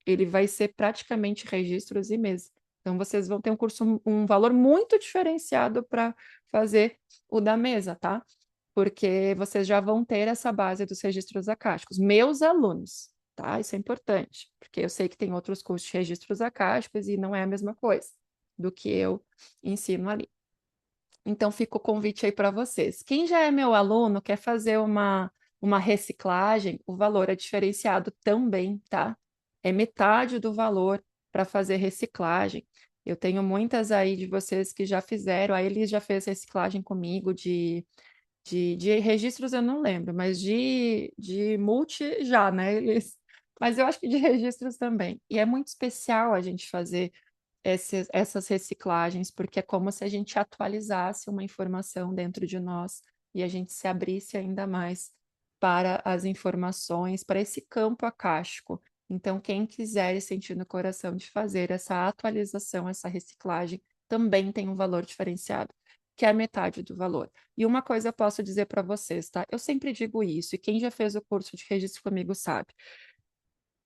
Ele vai ser praticamente registros e mesa. Então, vocês vão ter um curso, um valor muito diferenciado para fazer o da mesa, tá? Porque vocês já vão ter essa base dos registros acásticos. Meus alunos, tá? Isso é importante, porque eu sei que tem outros cursos de registros acásticos e não é a mesma coisa do que eu ensino ali. Então, fica o convite aí para vocês. Quem já é meu aluno, quer fazer uma reciclagem, o valor é diferenciado também, tá? É metade do valor para fazer reciclagem. Eu tenho muitas aí de vocês que já fizeram, a Elis já fez reciclagem comigo de registros eu não lembro, mas de multi já, né? Mas eu acho que de registros também. E é muito especial a gente fazer essas reciclagens, porque é como se a gente atualizasse uma informação dentro de nós e a gente se abrisse ainda mais para as informações, para esse campo acástico. Então, quem quiser e sentir no coração de fazer essa atualização, essa reciclagem, também tem um valor diferenciado, que é a metade do valor. E uma coisa eu posso dizer para vocês, tá? Eu sempre digo isso, e quem já fez o curso de registro comigo sabe.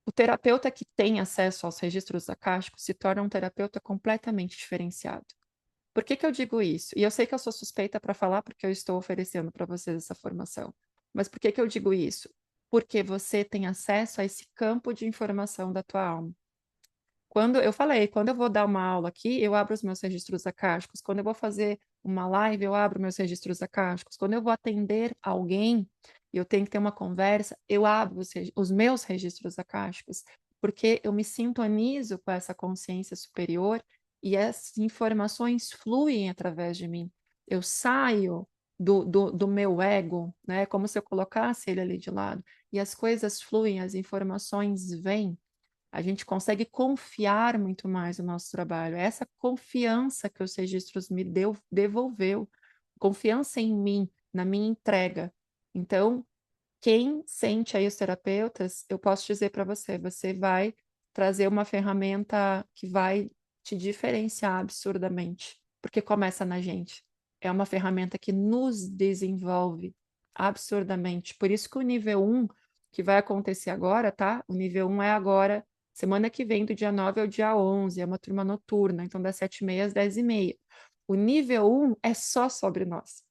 O terapeuta que tem acesso aos registros acásticos se torna um terapeuta completamente diferenciado. Por que que eu digo isso? E eu sei que eu sou suspeita para falar porque eu estou oferecendo para vocês essa formação. Mas por que que eu digo isso? Porque você tem acesso a esse campo de informação da tua alma. Quando eu falei, quando eu vou dar uma aula aqui, eu abro os meus registros acásticos. Quando eu vou fazer uma live, eu abro meus registros acásticos. Quando eu vou atender alguém e eu tenho que ter uma conversa, eu abro os meus registros acásticos, porque eu me sintonizo com essa consciência superior e as informações fluem através de mim. Eu saio do meu ego, né? Como se eu colocasse ele ali de lado. E as coisas fluem, as informações vêm, a gente consegue confiar muito mais no nosso trabalho. Essa confiança que os registros me devolveu, confiança em mim, na minha entrega. Então, quem sente aí os terapeutas, eu posso dizer para você, você vai trazer uma ferramenta que vai te diferenciar absurdamente, porque começa na gente. É uma ferramenta que nos desenvolve absurdamente. Por isso que o nível um que vai acontecer agora, tá? O nível um é agora, semana que vem, do dia 9 ao dia 11, é uma turma noturna, então das 7h30 às 10h30. O nível um é só sobre nós,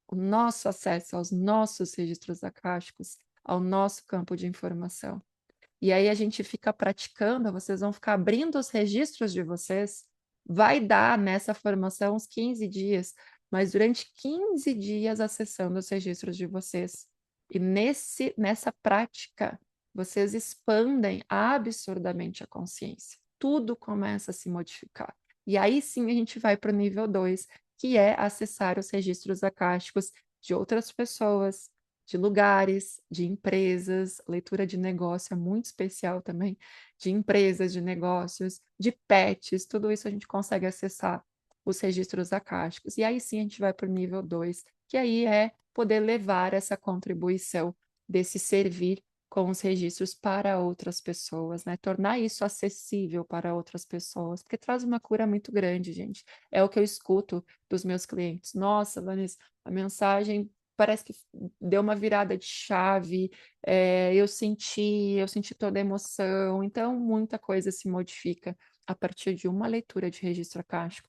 o nosso acesso aos nossos registros acásticos, ao nosso campo de informação. E aí a gente fica praticando, vocês vão ficar abrindo os registros de vocês, vai dar nessa formação uns 15 dias, mas durante 15 dias acessando os registros de vocês. E nessa prática, vocês expandem absurdamente a consciência. Tudo começa a se modificar. E aí sim a gente vai para o nível 2, que é acessar os registros acásticos de outras pessoas, de lugares, de empresas, leitura de negócio é muito especial também, de empresas, de negócios, de pets, tudo isso a gente consegue acessar os registros acásticos. E aí sim a gente vai para o nível 2, que aí é poder levar essa contribuição desse servir com os registros para outras pessoas, né? Tornar isso acessível para outras pessoas, porque traz uma cura muito grande, gente. É o que eu escuto dos meus clientes. Nossa, Vanessa, a mensagem parece que deu uma virada de chave, eu senti toda a emoção, então muita coisa se modifica a partir de uma leitura de registro acástico.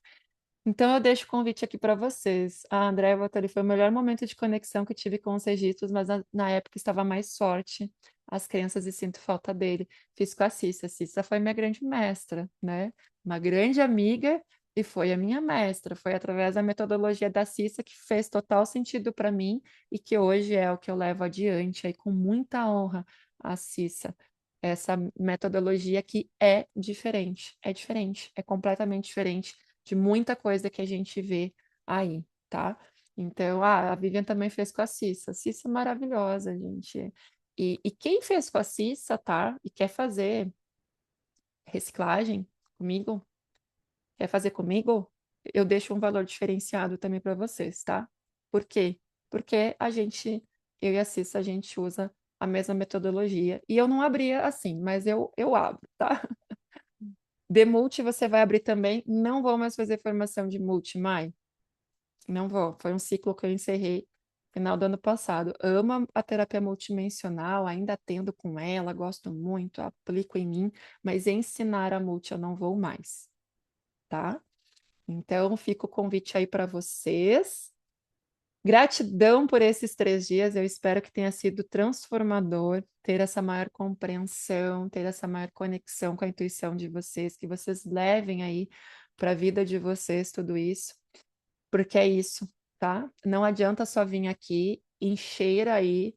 Então eu deixo o convite aqui para vocês. A Andréa Botelho foi o melhor momento de conexão que tive com os registros, mas na época estava mais forte as crenças e sinto falta dele. Fiz com a Cissa. A Cissa foi minha grande mestra, né? Uma grande amiga e foi a minha mestra. Foi através da metodologia da Cissa que fez total sentido para mim e que hoje é o que eu levo adiante aí com muita honra a Cissa. Essa metodologia que é diferente, é completamente diferente de muita coisa que a gente vê aí. tá? Então, a Vivian também fez com a Cissa. A Cissa é maravilhosa, gente. E quem fez com a Cissa, tá? E quer fazer reciclagem comigo, quer fazer comigo, eu deixo um valor diferenciado também para vocês, tá? Por quê? Porque eu e a Cissa, a gente usa a mesma metodologia. E eu não abria assim, mas eu abro, tá? De multi você vai abrir também. Não vou mais fazer formação de multi, Mai. Não vou. Foi um ciclo que eu encerrei no final do ano passado. Amo a terapia multidimensional, ainda atendo com ela, gosto muito, aplico em mim, mas ensinar a multi eu não vou mais, tá? Então, fica o convite aí para vocês. Gratidão por esses 3 dias. Eu espero que tenha sido transformador ter essa maior compreensão, ter essa maior conexão com a intuição de vocês, que vocês levem aí para a vida de vocês tudo isso, porque é isso, tá? Não adianta só vir aqui, encher aí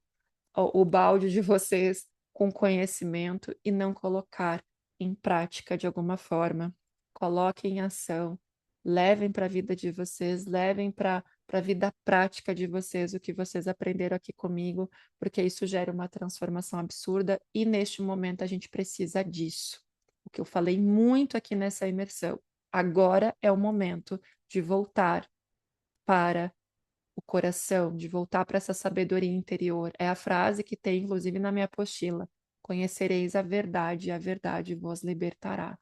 o balde de vocês com conhecimento e não colocar em prática de alguma forma. Coloquem em ação, levem para a vida de vocês, levem para a vida prática de vocês o que vocês aprenderam aqui comigo, porque isso gera uma transformação absurda e neste momento a gente precisa disso. O que eu falei muito aqui nessa imersão. Agora é o momento de voltar para o coração, de voltar para essa sabedoria interior. É a frase que tem, inclusive, na minha apostila: Conhecereis a verdade vos libertará.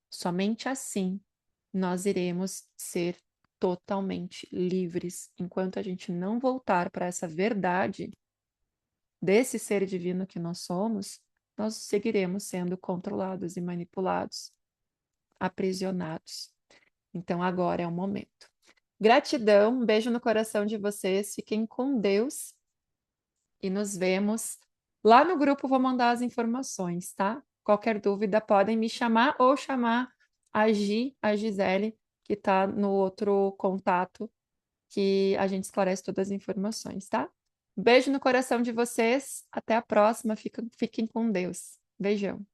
Somente assim nós iremos ser totalmente livres. Enquanto a gente não voltar para essa verdade desse ser divino que nós somos, nós seguiremos sendo controlados e manipulados, aprisionados. Então agora é o momento. Gratidão, um beijo no coração de vocês, fiquem com Deus e nos vemos lá no grupo. Vou mandar as informações, tá? Qualquer dúvida podem me chamar ou chamar a Gisele, que está no outro contato, que a gente esclarece todas as informações, tá? Beijo no coração de vocês, até a próxima, fiquem com Deus. Beijão.